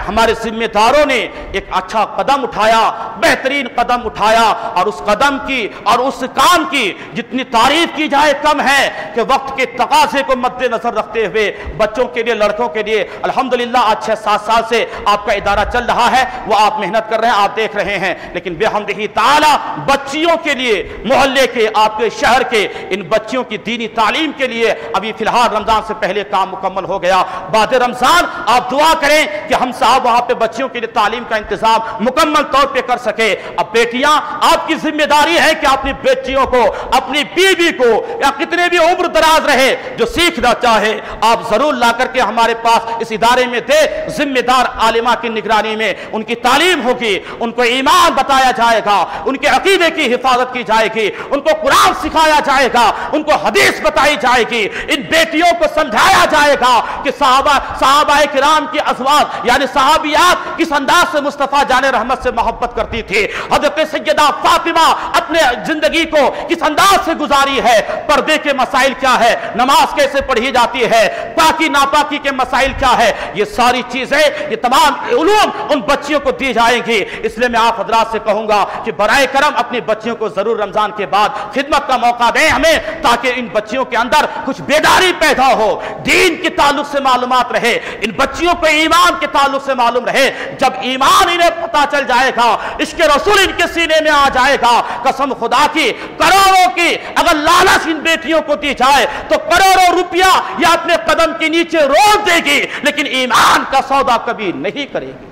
ہمارے ذمہ داروں نے ایک اچھا قدم اٹھایا، بہترین قدم اٹھایا، اور اس قدم کی اور اس کام کی جتنی تعریف کی جائے کم ہے کہ وقت کے تقاضے کو مد نظر رکھتے ہوئے بچوں کے لیے، لڑکوں کے لیے الحمدللہ آج 6-7 سال سے آپ کا ادارہ چل رہا ہے، وہ آپ محنت کر رہے ہیں، آپ دیکھ رہے ہیں، لیکن بحمدہ تعالی بچیوں کے لیے، محلے کے، آپ کے شہر کے ان بچیوں کی دینی تعلیم کے لیے ابھی فی الحال رمضان سے پہلے کام مکمل ہو گیا۔ بعد رمضان آپ دعا کریں کہ ہم صاحب وہاں پہ بچیوں کے لیے تعلیم کا انتظام مکمل طور پہ کر سکے۔ اب بیٹیاں، آپ کی ذمہ داری ہے کہ اپنی بیٹیوں کو، اپنی بیوی کو، یا کتنے بھی عمر دراز رہے جو سیکھنا چاہے آپ ضرور لا کر کے ہمارے پاس اس ادارے میں دے۔ ذمہ دار عالمہ کی نگرانی میں ان کی تعلیم ہوگی، ان کو ایمان بتایا جائے گا، ان کے عقیدے کی حفاظت کی جائے گی، ان کو قرآن سکھایا جائے گا، ان کو حدیث بتائی جائے گی، ان بیٹیوں کو سمجھایا جائے گا کہ صحابہ کرام کی ازواج یعنی صحابیات کس انداز سے مصطفیٰ جان رحمت سے محبت کرتی تھی، حضرت سیدہ فاطمہ اپنے زندگی کو کس انداز سے گزاری ہے، پردے کے مسائل کیا ہے، نماز کیسے پڑھی جاتی ہے، پاکی ناپاکی کے مسائل کیا ہے، یہ ساری چیزیں، یہ تمام علوم ان بچیوں کو دی جائیں گی۔ اس لیے میں آپ حضرات سے کہوں گا کہ برائے کرم اپنی بچیوں کو ضرور رمضان کے بعد خدمت کا موقع دیں ہمیں، تاکہ ان بچیوں کے اندر کچھ بیداری پیدا ہو، دین کے تعلق سے معلومات رہے، ان بچیوں کو ایمان کے تعلق سے معلوم رہے۔ جب ایمان انہیں پتا چل جائے گا، عشق رسول ان کے سینے میں آ جائے گا، قسم خدا کی کروڑوں کی اگر لالچ ان بیٹیوں کو دی جائے تو کروڑوں روپیہ یا اپنے قدم کے نیچے روک دے گی، لیکن ایمان کا سودا کبھی نہیں کرے گی۔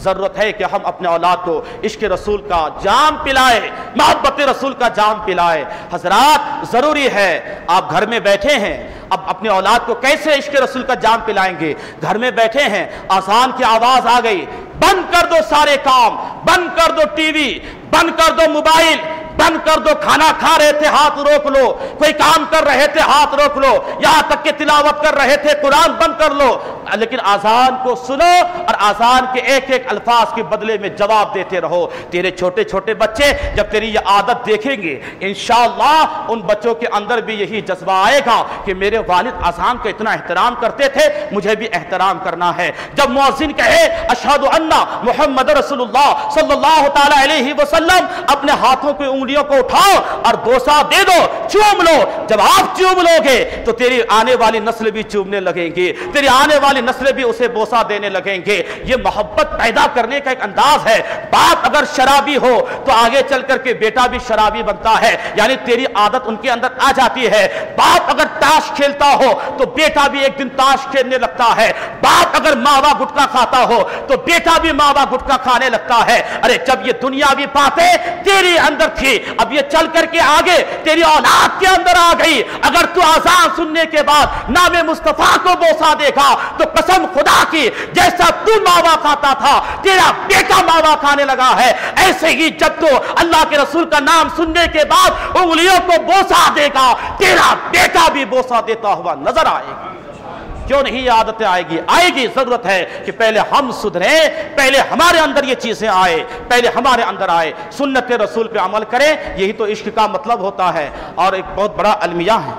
ضرورت ہے کہ ہم اپنے اولاد کو عشق رسول کا جام پلائے، محبت رسول کا جام پلائے۔ حضرات ضروری ہے، آپ گھر میں بیٹھے ہیں، اب اپنے اولاد کو کیسے عشق رسول کا جام پلائیں گے؟ گھر میں بیٹھے ہیں، اذان کی آواز آ گئی، بند کر دو سارے کام، بند کر دو ٹی وی، بند کر دو موبائل، بند کر دو، کھانا کھا رہے تھے ہاتھ روک لو، کوئی کام کر رہے تھے ہاتھ روک لو، یہاں تک کہ تلاوت کر رہے تھے قرآن بند کر لو، لیکن اذان کو سنو اور اذان کے ایک ایک الفاظ کے بدلے میں جواب دیتے رہو۔ تیرے چھوٹے چھوٹے بچے جب تیری یہ عادت دیکھیں گے، انشاءاللہ ان بچوں کے اندر بھی یہی جذبہ آئے گا کہ میرے والد اذان کا اتنا احترام کرتے تھے، مجھے بھی احترام کرنا ہے۔ جب مؤذن کہے اشہد ان محمد رسول اللہ صلی اللہ تعالی علیہ وسلم، اپنے ہاتھوں کی انگلیوں کو اٹھاؤ اور بوسہ دے دو، چوم لو۔ جب آپ چوم لو گے تو تیری آنے والی نسل بھی چومنے لگیں گی، تیری آنے والی نسل بھی اسے بوسہ دینے لگیں گے۔ یہ محبت پیدا کرنے کا ایک انداز ہے۔ باپ اگر شرابی ہو تو آگے چل کر کے بیٹا بھی شرابی بنتا ہے، یعنی تیری عادت ان کے اندر آ جاتی ہے۔ باپ اگر تاش کھیلتا ہو تو بیٹا بھی ایک دن تاش کھیلنے لگتا ہے۔ باپ اگر ماوا گٹکا کھاتا ہو تو بیٹا بھی ماوا گٹکا کھانے لگتا ہے۔ ارے جب یہ دنیاوی باتیں تیری اندر تھی، اب یہ چل کر کے آگے تیری اولاد کے اندر آ گئی۔ اگر تو اذان سننے کے بعد نام مصطفیٰ کو بوسہ دے گا تو قسم خدا کی جیسا تو ماوا کھاتا تھا تیرا بیٹا ماوا کھانے لگا ہے۔ ایسے ہی جب تو اللہ کے رسول کا نام سننے کے بعد انگلیوں کو بوسہ دے گا، تیرا بیٹا بھی بوسہ دیتا ہوا نظر آئے گا۔ کیوں نہیں یہ عادتیں آئے گی؟ ضرورت ہے کہ پہلے ہم سدھریں، پہلے ہمارے اندر یہ چیزیں آئے، پہلے ہمارے اندر آئے، سنت رسول پہ عمل کریں۔ یہی تو عشق کا مطلب ہوتا ہے، اور ایک بہت بڑا المیہ ہے۔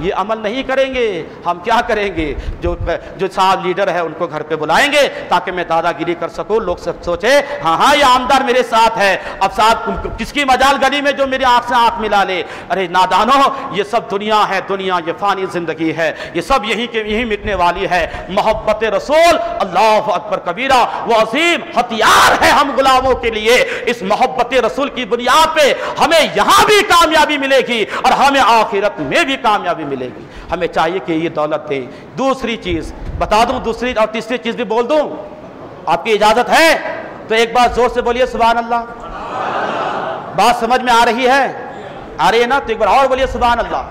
یہ عمل نہیں کریں گے، ہم کیا کریں گے؟ جو صاحب لیڈر ہے ان کو گھر پہ بلائیں گے تاکہ میں دادا گیری کر سکوں، لوگ سب سوچے ہاں یہ آمدار میرے ساتھ ہے، اب ساتھ کس کی مجال گلی میں جو میری آنکھ سے آنکھ ملا لے۔ ارے نادانو، یہ سب دنیا ہے، دنیا یہ فانی زندگی ہے، یہ سب یہی مٹنے والی ہے۔ محبت رسول اللہ اکبر کبیرہ وہ عظیم ہتھیار ہے ہم غلاموں کے لیے۔ اس محبت رسول کی بنیاد پہ ہمیں یہاں بھی کامیابی ملے گی اور ہمیں آخرت میں بھی کامیابی ملے گی۔ ہمیں چاہیے کہ یہ دولت دیں۔ دوسری چیز بتا دوں، دوسری اور تیسری چیز بھی بول دوں، آپ کی اجازت ہے تو ایک بار زور سے بولیے سبحان اللہ۔ بات سمجھ میں آ رہی ہے؟ آ رہی ہے نا؟ تو ایک بار اور بولیے سبحان اللہ۔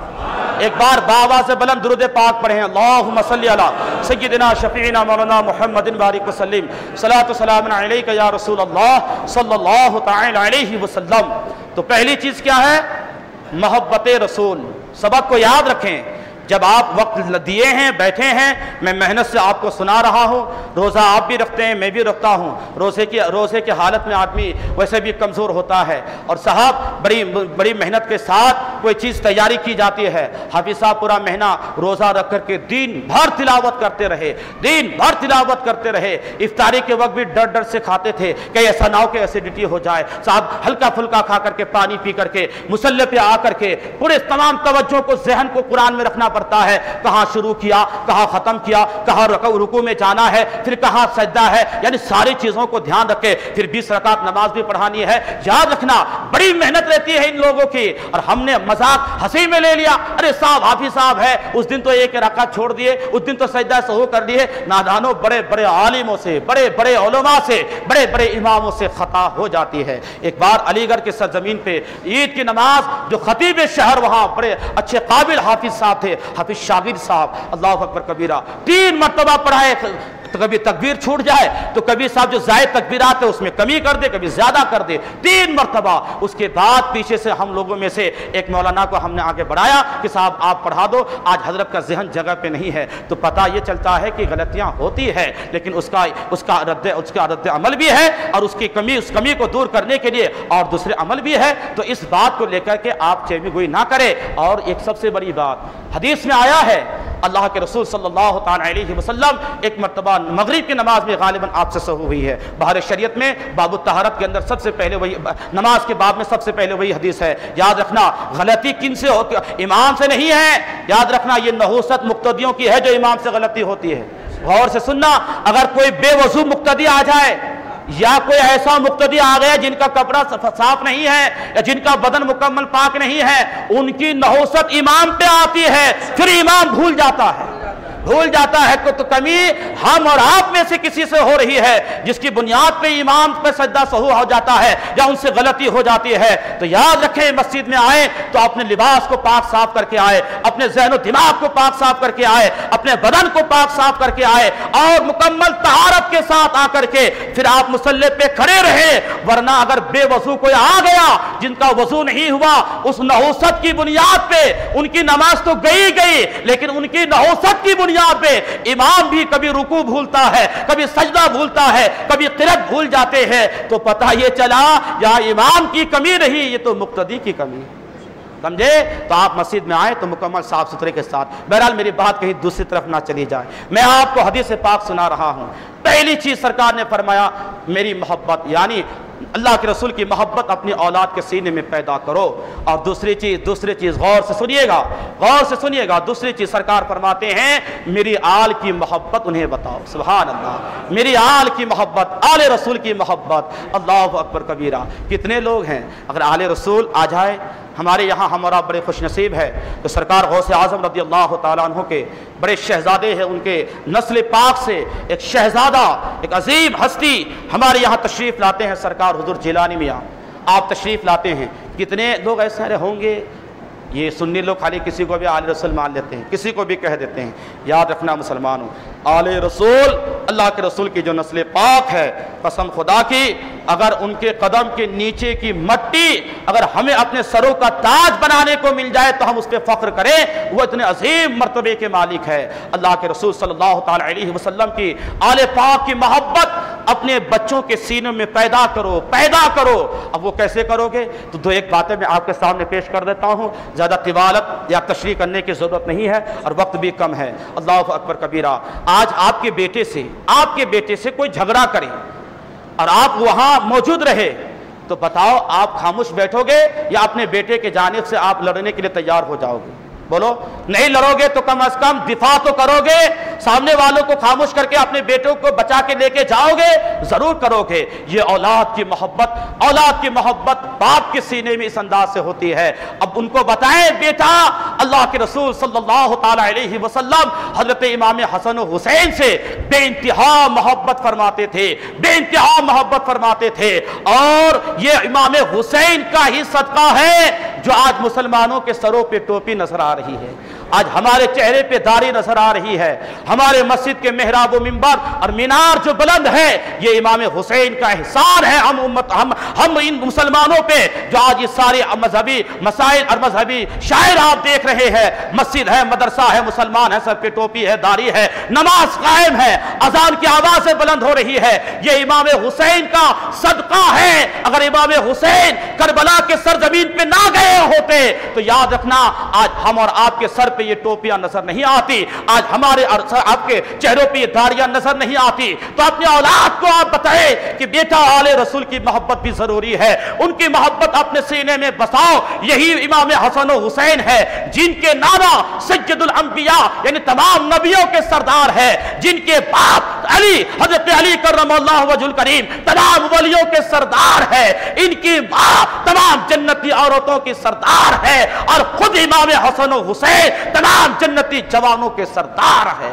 ایک بار بآواز سے بلند درود پاک پڑھیں، اللہم صلی علی سیدنا شفیعنا مولانا محمد بارک وسلم، صلاۃ و سلام علیک یا رسول اللہ صلی اللہ تعالی علیہ وسلم۔ تو پہلی چیز کیا ہے؟ محبت رسول۔ سبق کو یاد رکھیں، جب آپ وقت دیے ہیں، بیٹھے ہیں، میں محنت سے آپ کو سنا رہا ہوں، روزہ آپ بھی رکھتے ہیں، میں بھی رکھتا ہوں، روزے کی حالت میں آدمی ویسے بھی کمزور ہوتا ہے، اور صاحب بڑی محنت کے ساتھ کوئی چیز تیاری کی جاتی ہے۔ حافظ صاحب پورا مہینہ روزہ رکھ کر کے دن بھر تلاوت کرتے رہے، افطاری کے وقت بھی ڈر ڈر سے کھاتے تھے کہ ایسا نہ ہو کہ ایسیڈیٹی ہو جائے۔ صاحب ہلکا پھلکا کھا کر کے، پانی پی کر کے، مصلی پہ آ کر کے پورے تمام توجہ کو، ذہن کو قرآن میں رکھنا پڑتا ہے، کہاں شروع کیا، کہاں ختم کیا، کہاں رکوع میں جانا ہے، پھر کہاں سجدہ ہے، یعنی ساری چیزوں کو دھیان رکھے، پھر 20 رکعت نماز بھی پڑھانی ہے۔ یاد رکھنا بڑی محنت رہتی ہے ان لوگوں کی، اور ہم نے مذاق ہنسی میں لے لیا، ارے صاحب حافظ صاحب ہے، اس دن تو ایک رکعت چھوڑ دیے، اس دن تو سجدہ سہو کر لیے۔ نادانوں، بڑے بڑے عالموں سے، بڑے بڑے علماء سے، بڑے بڑے اماموں سے خطا ہو جاتی ہے۔ ایک بار علی گڑھ کی سرزمین پہ عید کی نماز، جو خطیب شہر وہاں بڑے اچھے قابل حافظ صاحب تھے، حافظ شاگرد صاحب، اللہ اکبر کبیرہ، 3 مرتبہ پڑھائے، تو کبھی تکبیر چھوٹ جائے تو کبھی صاحب جو زائد تکبیرات ہے اس میں کمی کر دے، کبھی زیادہ کر دے، 3 مرتبہ۔ اس کے بعد پیچھے سے ہم لوگوں میں سے ایک مولانا کو ہم نے آگے بڑھایا کہ صاحب آپ پڑھا دو، آج حضرت کا ذہن جگہ پہ نہیں ہے۔ تو پتہ یہ چلتا ہے کہ غلطیاں ہوتی ہے، لیکن اس کا رد عمل بھی ہے، اور اس کمی کو دور کرنے کے لیے اور دوسرے عمل بھی ہے۔ تو اس بات کو لے کر کے آپ چیوی گوئی نہ کریں۔ اور ایک سب سے بڑی بات حدیث میں آیا ہے، اللہ کے رسول صلی اللہ تعالی علیہ وسلم ایک مرتبہ مغرب کی نماز میں غالباً آپ سے سہو ہوئی ہے۔ بہار شریعت میں باب الطہارت کے اندر سب سے پہلے وہی، نماز کے باب میں سب سے پہلے وہی حدیث ہے۔ یاد رکھنا غلطی کن سے ہوتی؟ امام سے نہیں ہے، یاد رکھنا یہ نحوست مقتدیوں کی ہے جو امام سے غلطی ہوتی ہے۔ غور سے سننا، اگر کوئی بے وضو مقتدی آ جائے، یا کوئی ایسا مقتدی آ گیا جن کا کپڑا صاف نہیں ہے، یا جن کا بدن مکمل پاک نہیں ہے، ان کی نحوست امام پہ آتی ہے، پھر امام بھول جاتا ہے کہ تو کمی ہم اور آپ میں سے کسی سے ہو رہی ہے، جس کی بنیاد پہ امام پہ سجدہ سہو ہو جاتا ہے یا ان سے غلطی ہو جاتی ہے۔ تو یاد رکھیں، مسجد میں آئے تو اپنے لباس کو پاک صاف کر کے آئے، اپنے ذہن و دماغ کو پاک صاف کر کے آئے، اپنے بدن کو پاک صاف کر کے آئے، اور مکمل طہارت کے ساتھ آ کر کے پھر آپ مصلی پہ کھڑے رہے۔ ورنہ اگر بے وضو کوئی آ گیا جن کا وضو نہیں ہوا، اس نحوست کی بنیاد پہ ان کی نماز تو گئی، لیکن ان کی نحوست کی بنیاد پہ امام بھی کبھی رکوع بھولتا ہے، کبھی سجدہ بھولتا ہے، کبھی قرات بھول جاتے ہیں، تو پتہ یہ چلا یا امام کی کمی نہیں، یہ تو مقتدی کی کمی ہے۔ سمجھے؟ تو آپ مسجد میں آئے تو مکمل صاف ستھرے کے ساتھ۔ بہرحال میری بات کہیں دوسری طرف نہ چلی جائے، میں آپ کو حدیث پاک سنا رہا ہوں۔ پہلی چیز سرکار نے فرمایا میری محبت، یعنی اللہ کے رسول کی محبت اپنی اولاد کے سینے میں پیدا کرو۔ اور دوسری چیز غور سے سنیے گا، دوسری چیز سرکار فرماتے ہیں میری آل کی محبت انہیں بتاؤ۔ سبحان اللہ، میری آل کی محبت، آل رسول کی محبت، اللہ اکبر کبیرہ۔ کتنے لوگ ہیں اگر آل رسول آ جائے ہمارے یہاں، ہمارا بڑے خوش نصیب ہے کہ سرکار غوث اعظم رضی اللہ تعالیٰ عنہ کے بڑے شہزادے ہیں، ان کے نسل پاک سے ایک شہزادہ، ایک عظیم ہستی ہمارے یہاں تشریف لاتے ہیں، سرکار حضور جیلانی میاں آپ تشریف لاتے ہیں۔ کتنے لوگ ایسے ہوں گے، یہ سنی لوگ خالی کسی کو بھی آل رسول مان لیتے ہیں، کسی کو بھی کہہ دیتے ہیں۔ یاد رکھنا مسلمانوں، آل رسول اللہ کے رسول کی جو نسل پاک ہے، قسم خدا کی اگر ان کے قدم کے نیچے کی مٹی اگر ہمیں اپنے سروں کا تاج بنانے کو مل جائے تو ہم اس پہ فخر کریں، وہ اتنے عظیم مرتبے کے مالک ہے۔ اللہ کے رسول صلی اللہ تعالی علیہ وسلم کی آل پاک کی محبت اپنے بچوں کے سینوں میں پیدا کرو، پیدا کرو۔ اب وہ کیسے کرو گے؟ تو دو ایک باتیں میں آپ کے سامنے پیش کر دیتا ہوں، زیادہ طوالت یا تشریح کرنے کی ضرورت نہیں ہے اور وقت بھی کم ہے۔ اللہ اکبر کبیرہ۔ آج آپ کے بیٹے سے کوئی جھگڑا کرے اور آپ وہاں موجود رہے تو بتاؤ آپ خاموش بیٹھو گے یا اپنے بیٹے کے جانب سے آپ لڑنے کے لیے تیار ہو جاؤ گے؟ بولو، نہیں لڑو گے تو کم از کم دفاع تو کرو گے، سامنے والوں کو خاموش کر کے اپنے بیٹوں کو بچا کے لے کے جاؤ گے، ضرور کرو گے۔ یہ اولاد کی محبت باپ کے سینے میں اس انداز سے ہوتی ہے۔ اب ان کو بتائیں بیٹا، اللہ کے رسول صلی اللہ تعالی علیہ وسلم حضرت امام حسن و حسین سے بے انتہا محبت فرماتے تھے اور یہ امام حسین کا ہی صدقہ ہے جو آج مسلمانوں کے سروں پہ ٹوپی نظر آ رہی ہے، آج ہمارے چہرے پہ داڑھی نظر آ رہی ہے، ہمارے مسجد کے محراب و منبر اور مینار جو بلند ہے، یہ امام حسین کا احسان ہے ہم ان مسلمانوں پہ جو آج یہ سارے مذہبی مسائل اور مذہبی شاعر آپ دیکھ رہے ہیں، مسجد ہے، مدرسہ ہے، مسلمان ہے، سب پہ ٹوپی ہے، داڑھی ہے، نماز قائم ہے، اذان کی آوازیں بلند ہو رہی ہے، یہ امام حسین کا صدقہ ہے۔ اگر امام حسین کربلا کے سرزمین پہ نہ گئے ہوتے تو یاد رکھنا آج ہم اور آپ کے سر پہ یہ ٹوپیاں نظر نہیں آتی، آج ہمارے آپ کے چہروں پہ یہ داڑیاں نظر نہیں آتی۔ تو اپنے اولاد کو آپ بتائیں کہ بیٹا آل رسول کی محبت بھی ضروری ہے، ان کی محبت اپنے سینے میں بساؤ۔ یہی امام حسن و حسین ہے جن کے نانا سید الانبیاء یعنی تمام نبیوں کے سردار ہے، جن کے باپ علی حضرت علی کرم اللہ وجہ الکریم تمام ولیوں کے سردار ہے، ان کی ماں تمام جنتی عورتوں کی سردار ہے اور خود امام حسن و حسین تمام جنتی جوانوں کے سردار ہے۔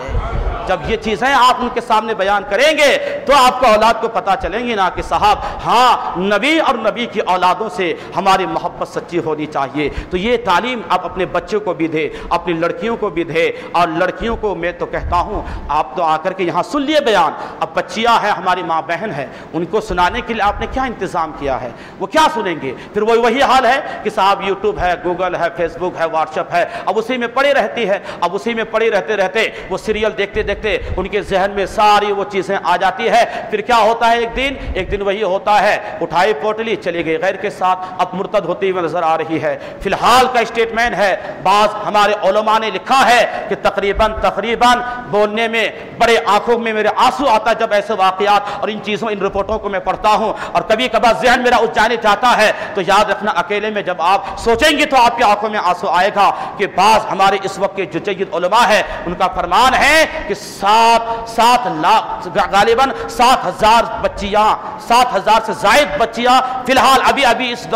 جب یہ چیزیں آپ ان کے سامنے بیان کریں گے تو آپ کو اولاد کو پتا چلیں گی نا کہ صاحب ہاں نبی اور نبی کی اولادوں سے ہماری محبت سچی ہونی چاہیے۔ تو یہ تعلیم آپ اپنے بچوں کو بھی دے، اپنی لڑکیوں کو بھی دے، اور لڑکیوں کو میں تو کہتا ہوں آپ تو آ کر کے یہاں سن لیے بیان، اب بچیاں ہیں ہماری ماں بہن ہے، ان کو سنانے کے لیے آپ نے کیا انتظام کیا ہے؟ وہ کیا سنیں گے؟ پھر وہی حال ہے کہ صاحب یوٹیوب ہے، گوگل ہے، فیس بک ہے، واٹس ایپ ہے، اب اسی میں پڑی رہتی ہے، اب اسی میں پڑی رہتے وہ سیریل دیکھتے ان کے ذہن میں ساری وہ چیزیں آ جاتی ہے۔ پھر کیا ہوتا ہے؟ ایک دن وہی ہوتا ہے، اٹھائی پوٹلی چلی گئی غیر کے ساتھ، اب مرتد ہوتی ہوئی نظر آ رہی ہے۔ فی الحال کا اسٹیٹمنٹ ہے، بعض ہمارے علماء نے لکھا ہے کہ تقریباً بولنے میں بڑے آنکھوں میں میرے آنسو آتا جب ایسے واقعات اور ان رپورٹوں کو میں پڑھتا ہوں، اور کبھی کبھار ذہن میرا اس جانے جاتا ہے تو یاد رکھنا اکیلے میں جب آپ سوچیں گے تو آپ کی آنکھوں میں آنسو آئے گا کہ بعض ہمارے اس وقت کے جو جید علماء ہے ان کا فرمان ہے کہ 7 لاکھ غالباً 7,000 بچیاں، 7,000 سے زائد بچیاں فی الحال ابھی اس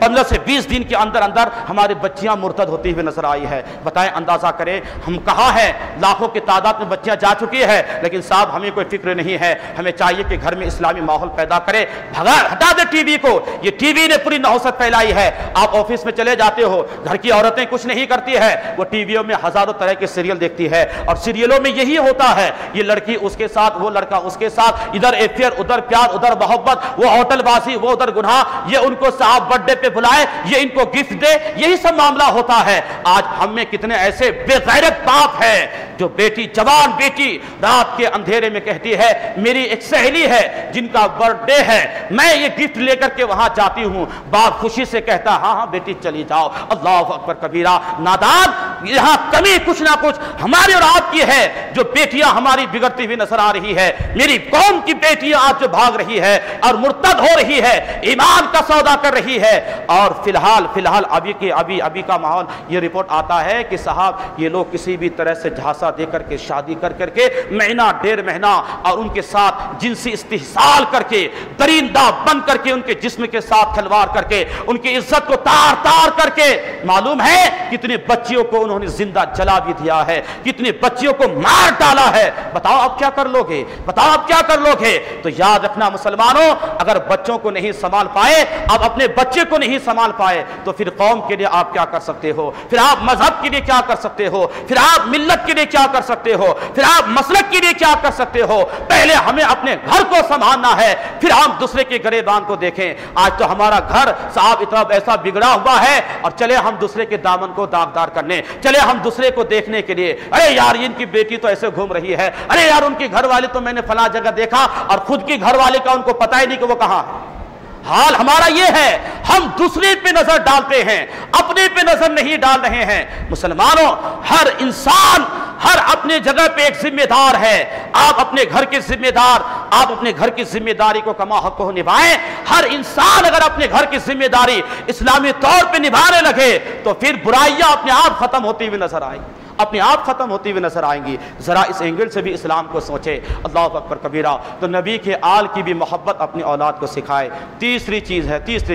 15 سے 20 دن کے اندر ہماری بچیاں مرتد ہوتی ہوئی نظر آئی ہے۔ بتائیں، اندازہ کریں ہم کہاں ہیں؟ لاکھوں کی تعداد میں بچیاں جا چکی ہے، لیکن صاحب ہمیں کوئی فکر نہیں ہے۔ ہمیں چاہیے کہ گھر میں اسلامی ماحول پیدا کرے، ہٹا دے ٹی وی کو، یہ ٹی وی نے پوری نحوست پھیلائی ہے۔ آپ آفس میں چلے جاتے ہو، گھر کی عورتیں کچھ نہیں کرتی ہے، وہ ٹی ویوں میں ہزاروں طرح کے سیریل دیکھتی ہے، اور سیریلوں میں یہی ہوتا ہے، یہ لڑکی اس کے ساتھ، وہ لڑکا اس کے ساتھ، ادھر افیئر، ادھر پیار، ادھر محبت، وہ ہوٹل بازی، وہ ادھر گناہ، یہ ان کو صاحب برتھ ڈے پہ بلائے، یہ ان کو گفٹ دے، یہی سب معاملہ ہوتا ہے۔ آج ہم میں کتنے ایسے بے غیرت باپ ہیں جو جوان بیٹی رات کے اندھیرے میں کہتی ہے میری ایک سہیلی ہے جن کا برتھ ڈے ہے، میں یہ گفٹ لے کر کے وہاں جاتی ہوں، باپ خوشی سے کہتا ہاں بیٹی چلی جاؤ۔ اللہ اکبر کبیرہ، نادان، یہاں کمی کچھ نہ کچھ ہماری اور آپ کی ہے، جو بیٹیاں ہماری بگڑتی ہوئی نظر آ رہی ہے، میری قوم کی بیٹیاں آج جو بھاگ رہی ہے اور مرتد ہو رہی ہے، ایمان کا سودا کر رہی ہے۔ اور فی الحال ابھی کا ماحول یہ رپورٹ آتا ہے کہ صاحب یہ لوگ کسی بھی طرح سے جھانسا دے کر کے، شادی کر کے مہینہ 1.5 مہینہ اور ان کے ساتھ جنسی استحصال کر کے، درندہ بن کر کے، ان کے جسم کے ساتھ کھلواڑ کر کے، ان کی عزت کو تار کر کے، معلوم ہے کتنی بچیوں کو انہوں نے زندہ جلا بھی دیا ہے، کتنے بچیوں کو مار ڈالا ہے، بتاؤ اب کیا کر لو گے، بتاؤ اب کیا کر لو گے؟ تو یاد رکھنا مسلمانوں، اگر بچوں کو نہیں سنبھال پائے، اب اپنے بچے کو نہیں سنبھال پائے، تو پھر قوم کے لیے آپ کیا کر سکتے ہو؟ پھر آپ مذہب کے لیے کیا کر سکتے ہو؟ پھر آپ ملت کے لیے کیا کر سکتے ہو؟ پھر آپ مسلک کے لیے کیا کر سکتے ہو؟ پہلے ہمیں اپنے گھر کو سنبھالنا ہے، پھر ہم دوسرے کے گریبان کو دیکھیں۔ آج تو ہمارا گھر صاحب اتنا ایسا بگڑا ہوا ہے، اور چلے ہم دوسرے کے دامن کو داغدار کرنے، چلے ہم دوسرے کو دیکھنے کے لیے، ارے یار ان کی بیٹی تو ایسے گھوم رہی ہے، ارے یار ان کی گھر والے تو میں نے فلاں جگہ دیکھا، اور خود کی گھر والے کا ان کو پتہ ہی نہیں کہ وہ کہاں ہے۔ حال ہمارا یہ ہے، ہم دوسرے پہ نظر ڈالتے ہیں، اپنے پہ نظر نہیں ڈال رہے ہیں۔ مسلمانوں، ہر انسان ہر اپنے جگہ پہ ایک ذمہ دار ہے۔ آپ اپنے گھر کے ذمہ دار، آپ اپنے گھر کی ذمہ داری کو کما حق کو نبھائیں۔ ہر انسان اگر اپنے گھر کی ذمہ داری اسلامی طور پہ نبھانے لگے تو پھر برائیاں اپنے آپ ختم ہوتی ہوئی نظر آئیں، اپنے آپ ختم ہوتی ہوئی نظر آئیں گی۔ ذرا اس اینگل سے بھی اسلام کو سوچے، اللہ اکبر کبیرہ۔ تو نبی کے آل کی بھی محبت اپنی اولاد کو سکھائے۔ تیسری چیز،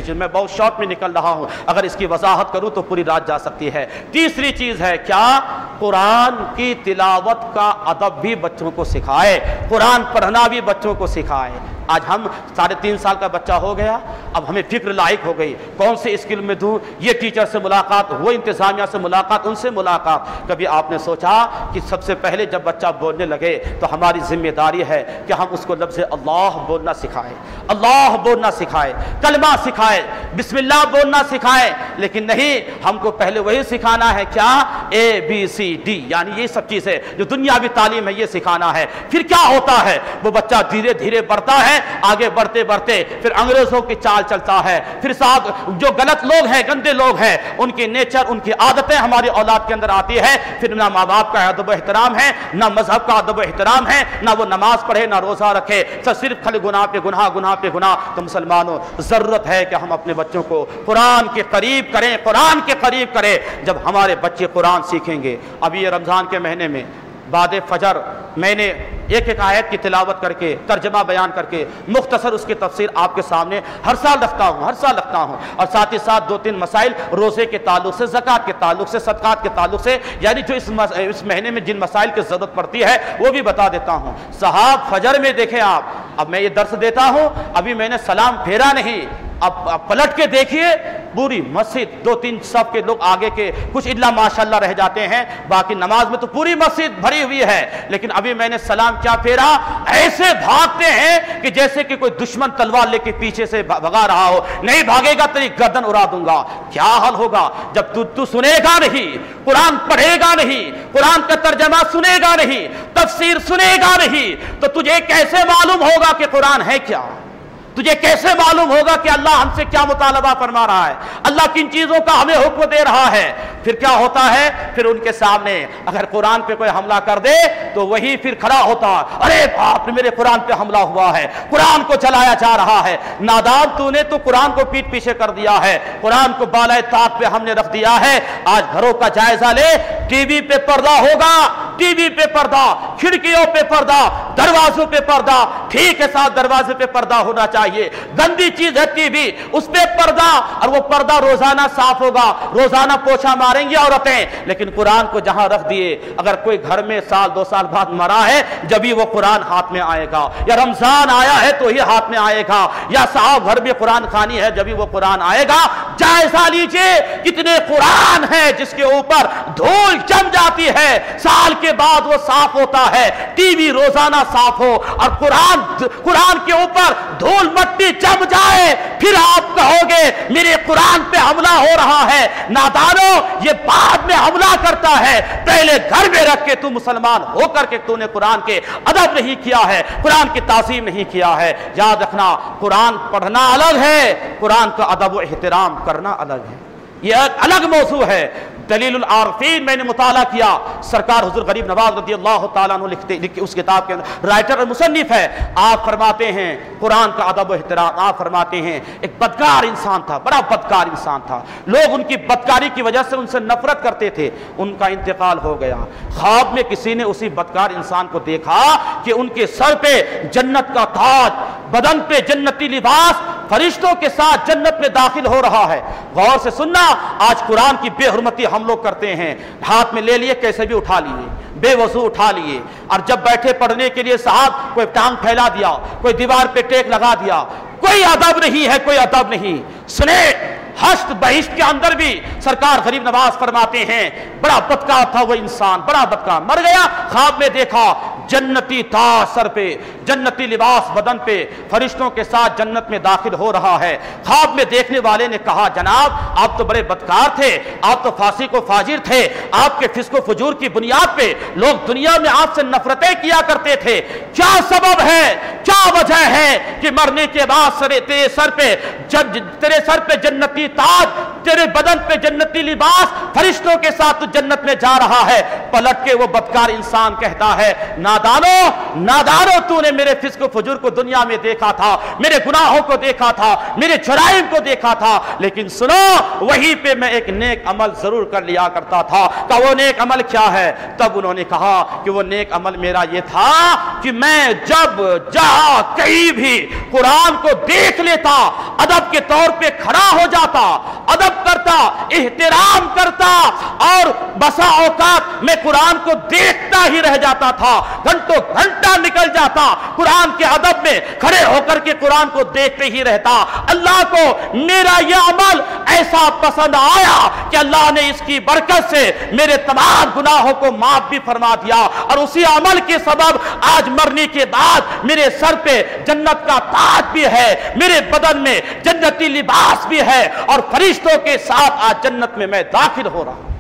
میں بہت شارٹ میں نکل رہا ہوں، اگر اس کی وضاحت کروں تو پوری رات جا سکتی ہے۔ تیسری چیز ہے کیا؟ قرآن کی تلاوت کا ادب بھی بچوں کو سکھائے، قرآن پڑھنا بھی بچوں کو سکھائے۔ آج ہم 3.5 سال کا بچہ ہو گیا، اب ہمیں فکر لاحق ہو گئی، کون سے اسکول میں دوں، یہ ٹیچر سے ملاقات، وہ انتظامیہ سے ملاقات، ان سے ملاقات۔ کبھی آپ نے سوچا کہ سب سے پہلے جب بچہ بولنے لگے تو ہماری ذمہ داری ہے کہ ہم اس کو لفظ اللہ بولنا سکھائیں، اللہ بولنا سکھائے، کلمہ سکھائے، بسم اللہ بولنا سکھائے۔ لیکن نہیں، ہم کو پہلے وہی سکھانا ہے، کیا؟ ABCD، یعنی یہ سب چیزیں جو دنیاوی تعلیم ہے یہ سکھانا ہے۔ پھر کیا ہوتا ہے؟ وہ بچہ دھیرے دھیرے بڑھتا ہے، آگے بڑھتے بڑھتے پھر انگریزوں کی چال چلتا ہے، پھر صاحب جو غلط لوگ ہیں، گندے لوگ ہیں، ان کی نیچر، ان کی عادتیں ہماری اولاد کے اندر آتی ہے۔ پھر نہ ماں باپ کا ادب و احترام ہے، نہ مذہب کا ادب و احترام ہے، نہ وہ نماز پڑھے، نہ روزہ رکھے، صرف خالی گناہ پہ گناہ، گناہ پہ گناہ۔ تو مسلمانوں، ضرورت ہے کہ ہم اپنے بچوں کو قرآن کے قریب کریں، قرآن کے قریب کریں۔ جب ہمارے بچے قرآن سیکھیں گے، ابھی یہ رمضان کے مہینے میں بعد فجر میں نے ایک ایک آیت کی تلاوت کر کے، ترجمہ بیان کر کے، مختصر اس کی تفسیر آپ کے سامنے ہر سال رکھتا ہوں، اور ساتھ ہی ساتھ 2-3 مسائل روزے کے تعلق سے، زکوٰۃ کے تعلق سے، صدقات کے تعلق سے، یعنی جو اس مہینے میں جن مسائل کی ضرورت پڑتی ہے وہ بھی بتا دیتا ہوں۔ صاحب فجر میں دیکھیں آپ، اب میں یہ درس دیتا ہوں، ابھی میں نے سلام پھیرا نہیں، اب پلٹ کے دیکھیے پوری مسجد 2-3 صف کے لوگ آگے کے کچھ الا ماشاءاللہ رہ جاتے ہیں، باقی نماز میں تو پوری مسجد بھری ہوئی ہے، لیکن ابھی میں نے سلام کیا پھیرا، ایسے بھاگتے ہیں کہ جیسے کہ کوئی دشمن تلوار لے کے پیچھے سے بھگا رہا ہو، نہیں بھاگے گا تیری گردن اڑا دوں گا۔ کیا حل ہوگا جب تو سنے گا نہیں، قرآن پڑھے گا نہیں، قرآن کا ترجمہ سنے گا نہیں، تفسیر سنے گا نہیں، تو تجھے کیسے معلوم ہوگا کہ قرآن ہے کیا؟ تجھے کیسے معلوم ہوگا کہ اللہ ہم سے کیا مطالبہ فرما رہا ہے، اللہ کن چیزوں کا ہمیں حکم دے رہا ہے؟ پھر کیا ہوتا ہے؟ پھر ان کے سامنے اگر قرآن پہ کوئی حملہ کر دے تو وہی پھر کھڑا ہوتا، ارے باپ رے میرے قرآن پہ حملہ ہوا ہے، قرآن کو جلایا جا رہا ہے۔ نادان تو نے تو قرآن کو پیٹ پیچھے کر دیا ہے، قرآن کو بالائے طاق پہ ہم نے رکھ دیا ہے۔ آج گھروں کا جائزہ لے، ٹی وی پہ پردہ ہوگا، ٹی وی پہ پردہ، کھڑکیوں پہ پردہ، دروازوں پہ پردہ، ٹھیک ہے صاحب دروازے پہ پردہ ہونا چاہیے، گندی چیز ہے ٹی وی، اس پہ پردہ، اور وہ پردہ روزانہ صاف ہوگا، روزانہ پوچھا ماریں گی عورتیں، لیکن قرآن کو جہاں رکھ دیے، اگر کوئی گھر میں 1-2 سال بعد مرا ہے جبھی وہ قرآن ہاتھ میں آئے گا، یا رمضان آیا ہے تو ہی ہاتھ میں آئے گا، یا صاحب گھر میں قرآن خوانی ہے جبھی وہ قرآن آئے گا۔ جائزہ لیجئے کتنے قرآن ہیں جس کے اوپر دھول جم جاتی ہے، سال کے بعد وہ صاف ہوتا ہے، ٹی وی روزانہ صاف ہو اور قرآن کے اوپر دھول مٹی جم جائے، پھر آپ کہو گے میرے قرآن پہ حملہ ہو رہا ہے۔ نادانو، یہ بعد میں حملہ کرتا ہے، پہلے گھر میں رکھ کے تو مسلمان ہو کر کے تو نے قرآن کے ادب نہیں کیا ہے، قرآن کی تعظیم نہیں کیا ہے۔ یاد رکھنا، قرآن پڑھنا الگ ہے، قرآن کا ادب و احترام کرنا الگ ہے، یہ ایک الگ موضوع ہے۔ دلیل العارفین میں نے مطالعہ کیا، سرکار حضور غریب نواز رضی اللہ تعالیٰ عنہ لکھتے اس کتاب کے اندر رائٹر اور مصنف ہے، آپ فرماتے ہیں قرآن کا ادب و احترام، آپ فرماتے ہیں ایک بدکار انسان تھا، بڑا بدکار انسان تھا، لوگ ان کی بدکاری کی وجہ سے ان سے نفرت کرتے تھے، ان کا انتقال ہو گیا۔ خواب میں کسی نے اسی بدکار انسان کو دیکھا کہ ان کے سر پہ جنت کا تاج، بدن پہ جنتی لباس، فرشتوں کے ساتھ جنت میں داخل ہو رہا ہے۔ غور سے سننا، آج قرآن کی بے حرمتی ہم لوگ کرتے ہیں، ہاتھ میں لے لیے کیسے بھی اٹھا لیے، بے وضو اٹھا لیے، اور جب بیٹھے پڑھنے کے لیے صاحب کوئی ٹانگ پھیلا دیا، کوئی دیوار پہ ٹیک لگا دیا، کوئی ادب نہیں ہے، کوئی ادب نہیں۔ سنے، حشت بہشت کے اندر بھی سرکار غریب نواز فرماتے ہیں بڑا بدکار تھا وہ انسان، بڑا بدکار، مر گیا، خواب میں دیکھا جنتی تاج سر پہ، جنتی لباس بدن پہ، فرشتوں کے ساتھ جنت میں داخل ہو رہا ہے۔ خواب میں دیکھنے والے نے کہا جناب آپ تو بڑے بدکار تھے، آپ تو فاسق و فاجر تھے، آپ کے فسق و فجور کی بنیاد پہ لوگ دنیا میں آپ سے نفرتیں کیا کرتے تھے، کیا سبب ہے، کیا وجہ ہے کہ مرنے کے بعد تیرے سر پہ جنتی تاج، تیرے بدن پہ جنتی لباس، فرشتوں کے ساتھ تو جنت میں جا رہا ہے؟ پلٹ کے وہ بدکار انسان کہتا ہے نادانو تو نے میرے فسق و فجور کو دنیا میں دیکھا تھا، میرے گناہوں کو دیکھا تھا، میرے جرائم کو دیکھا تھا، لیکن سنو وہیں پہ میں ایک نیک عمل ضرور کر لیا کرتا تھا۔ کہ وہ نیک عمل کیا ہے؟ تب انہوں نے کہا کہ وہ نیک عمل میرا یہ تھا کہ میں جب جہاں کہیں بھی قرآن کو دیکھ لیتا ادب کے طور پہ کھڑا ہو جاتا، ادب کرتا، احترام کرتا، اور بسا اوقات میں قرآن کو دیکھتا ہی رہ جاتا تھا، گھنٹوں گھنٹہ نکل جاتا قرآن کے ادب میں کھڑے ہو کر کے قرآن کو دیکھتے ہی رہتا۔ اللہ کو میرا یہ عمل ایسا پسند آیا کہ اللہ نے اس کی برکت سے میرے تمام گناہوں کو معاف بھی فرما دیا، اور اسی عمل کے سبب آج مرنے کے بعد میرے سر پہ جنت کا تاج بھی ہے، میرے بدن میں جنتی لباس بھی ہے، اور فرشتوں کے ساتھ آج جنت میں داخل ہو رہا ہوں۔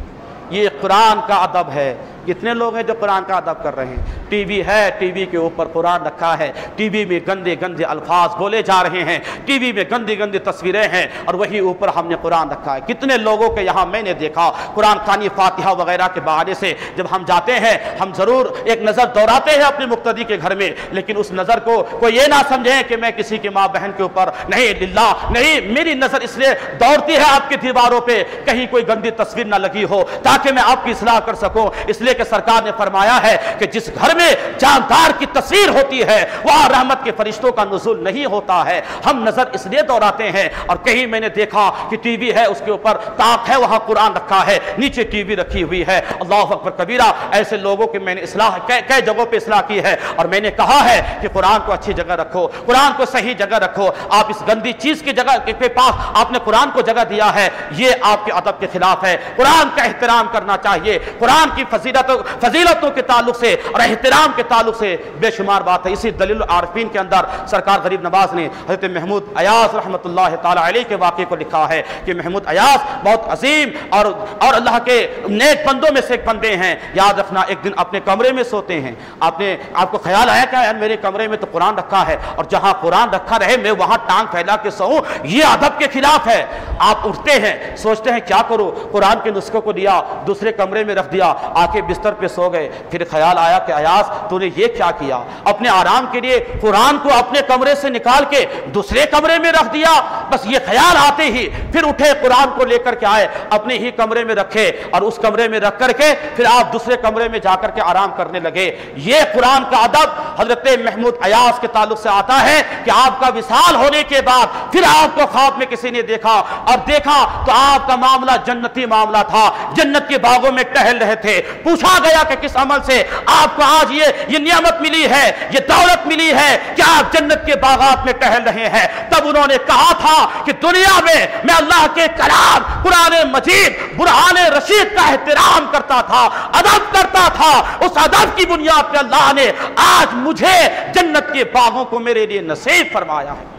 یہ قرآن کا ادب ہے۔ کتنے لوگ ہیں جو قرآن کا ادب کر رہے ہیں؟ ٹی وی ہے، ٹی وی کے اوپر قرآن رکھا ہے، ٹی وی میں گندے گندے الفاظ بولے جا رہے ہیں، ٹی وی میں گندی گندی تصویریں ہیں، اور وہی اوپر ہم نے قرآن رکھا ہے۔ کتنے لوگوں کے یہاں میں نے دیکھا قرآن خوانی فاتحہ وغیرہ کے بہانے سے جب ہم جاتے ہیں ہم ضرور ایک نظر دوڑاتے ہیں اپنے مقتدی کے گھر میں، لیکن اس نظر کو کوئی یہ نہ سمجھیں کہ میں کسی کی ماں بہن کے اوپر، نہیں، للہ نہیں، میری نظر اس لیے دوڑتی ہے آپ کی دیواروں پہ کہیں کوئی گندی تصویر نہ لگی ہو تاکہ میں آپ کی اصلاح کر سکوں، اس لیے کہ سرکار نے فرمایا ہے کہ جس گھر میں جاندار کی تصویر ہوتی ہے وہاں رحمت کے فرشتوں کا نزول نہیں ہوتا ہے۔ ہم نظر اس لیے دوڑاتے ہیں، اور کہیں میں نے دیکھا کہ ٹی وی ہے، اس کے اوپر طاق ہے، وہاں قرآن رکھا ہے، نیچے ٹی وی رکھی ہوئی ہے۔ اللہ اکبر کبیرہ، ایسے لوگوں کی میں نے اصلاح کئی جگہوں پہ اصلاح کی ہے، اور میں نے کہا ہے کہ قرآن کو اچھی جگہ رکھو، قرآن کو صحیح جگہ رکھو۔ آپ اس گندی چیز کی جگہ کے پاس آپ نے قرآن کو جگہ دیا ہے، یہ آپ کے ادب کے خلاف ہے۔ قرآن کا احترام کرنا چاہیے، قرآن کی فضیلتوں کے تعلق سے اور احترام کے تعلق سے بے شمار بات ہے۔ اسی دلیل العارفین کے اندر سرکار غریب نواز نے حضرت محمود ایاز رحمۃ اللہ تعالی علیہ کے واقعے کو لکھا ہے کہ محمود ایاز بہت عظیم اور اللہ کے نیک بندوں میں سے ایک بندے ہیں۔ یاد رکھنا، ایک دن اپنے کمرے میں سوتے ہیں، آپ کو خیال آیا کہ یار میرے کمرے میں تو قرآن رکھا ہے، اور جہاں قرآن رکھا رہے میں وہاں ٹانگ پھیلا کے سوؤں، یہ ادب کے خلاف ہے۔ آپ اٹھتے ہیں، سوچتے ہیں کیا کرو، قرآن کے نسخے کو لیا، دوسرے کمرے میں رکھ دیا، آ کے بستر پہ سو گئے۔ پھر خیال آیا کہ ایاز تو نے یہ کیا کیا، اپنے آرام کے لیے قرآن کو اپنے کمرے سے نکال کے دوسرے کمرے میں رکھ دیا۔ بس یہ خیال آتے ہی پھر اٹھے، قرآن کو لے کر کے آئے، اپنے ہی کمرے میں رکھے، اور اس کمرے میں رکھ کر کے پھر آپ دوسرے کمرے میں جا کر کے آرام کرنے لگے۔ یہ قرآن کا ادب حضرت محمود ایاز کے تعلق سے آتا ہے کہ آپ کا وصال ہونے کے بعد پھر آپ کو خواب میں کسی نے دیکھا، اور دیکھا تو آپ کا معاملہ جنتی معاملہ تھا، جنت کے باغوں میں ٹہل رہے تھے۔ پوچھا گیا کہ کس عمل سے آپ کو آج یہ نعمت ملی ہے، یہ دولت ملی ہے کہ آپ جنت کے باغات میں ٹہل رہے ہیں؟ تب انہوں نے کہا تھا کہ دنیا میں اللہ کے کلام قرآن مجید برہان رشید کا احترام کرتا تھا، ادب کرتا تھا، اس ادب کی بنیاد پہ اللہ نے آج مجھے جنت کے باغوں کو میرے لیے نصیب فرمایا ہے۔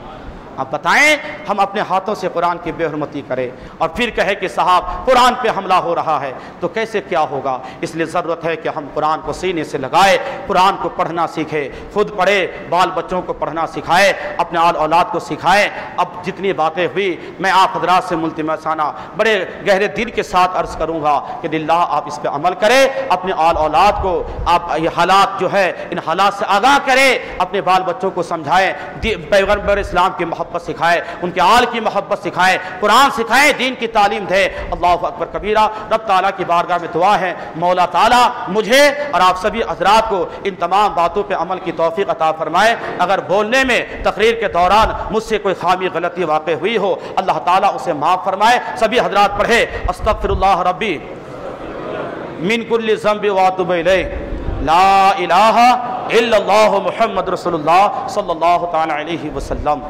آپ بتائیں، ہم اپنے ہاتھوں سے قرآن کی بے حرمتی کریں اور پھر کہے کہ صاحب قرآن پہ حملہ ہو رہا ہے تو کیسے کیا ہوگا؟ اس لیے ضرورت ہے کہ ہم قرآن کو سینے سے لگائے، قرآن کو پڑھنا سیکھے، خود پڑھے، بال بچوں کو پڑھنا سکھائے، اپنے آل اولاد کو سکھائے۔ اب جتنی باتیں ہوئی میں آپ حضرات سے ملتمسانہ بڑے گہرے دل کے ساتھ عرض کروں گا کہ للہ آپ اس پہ عمل کریں، اپنے آل اولاد کو آپ یہ حالات جو ہے ان حالات سے آگاہ کریں، اپنے بال بچوں کو سمجھائیں، پیغمبر اسلام کی محبت محبت سکھائے، ان کے آل کی محبت سکھائے، قرآن سکھائے، دین کی تعلیم دے۔ اللہ اکبر کبیرہ۔ رب تعالیٰ کی بارگاہ میں دعا ہے مولا تعالیٰ مجھے اور آپ سبھی حضرات کو ان تمام باتوں پہ عمل کی توفیق عطا فرمائے۔ اگر بولنے میں تقریر کے دوران مجھ سے کوئی خامی غلطی واقع ہوئی ہو اللہ تعالیٰ اسے معاف فرمائے۔ سبھی حضرات پڑھے استغفر اللہ ربی من کل ذنب واتوب الیہ، لا الہ الا اللہ محمد رسول اللہ صلی اللہ تعالی علیہ وسلم۔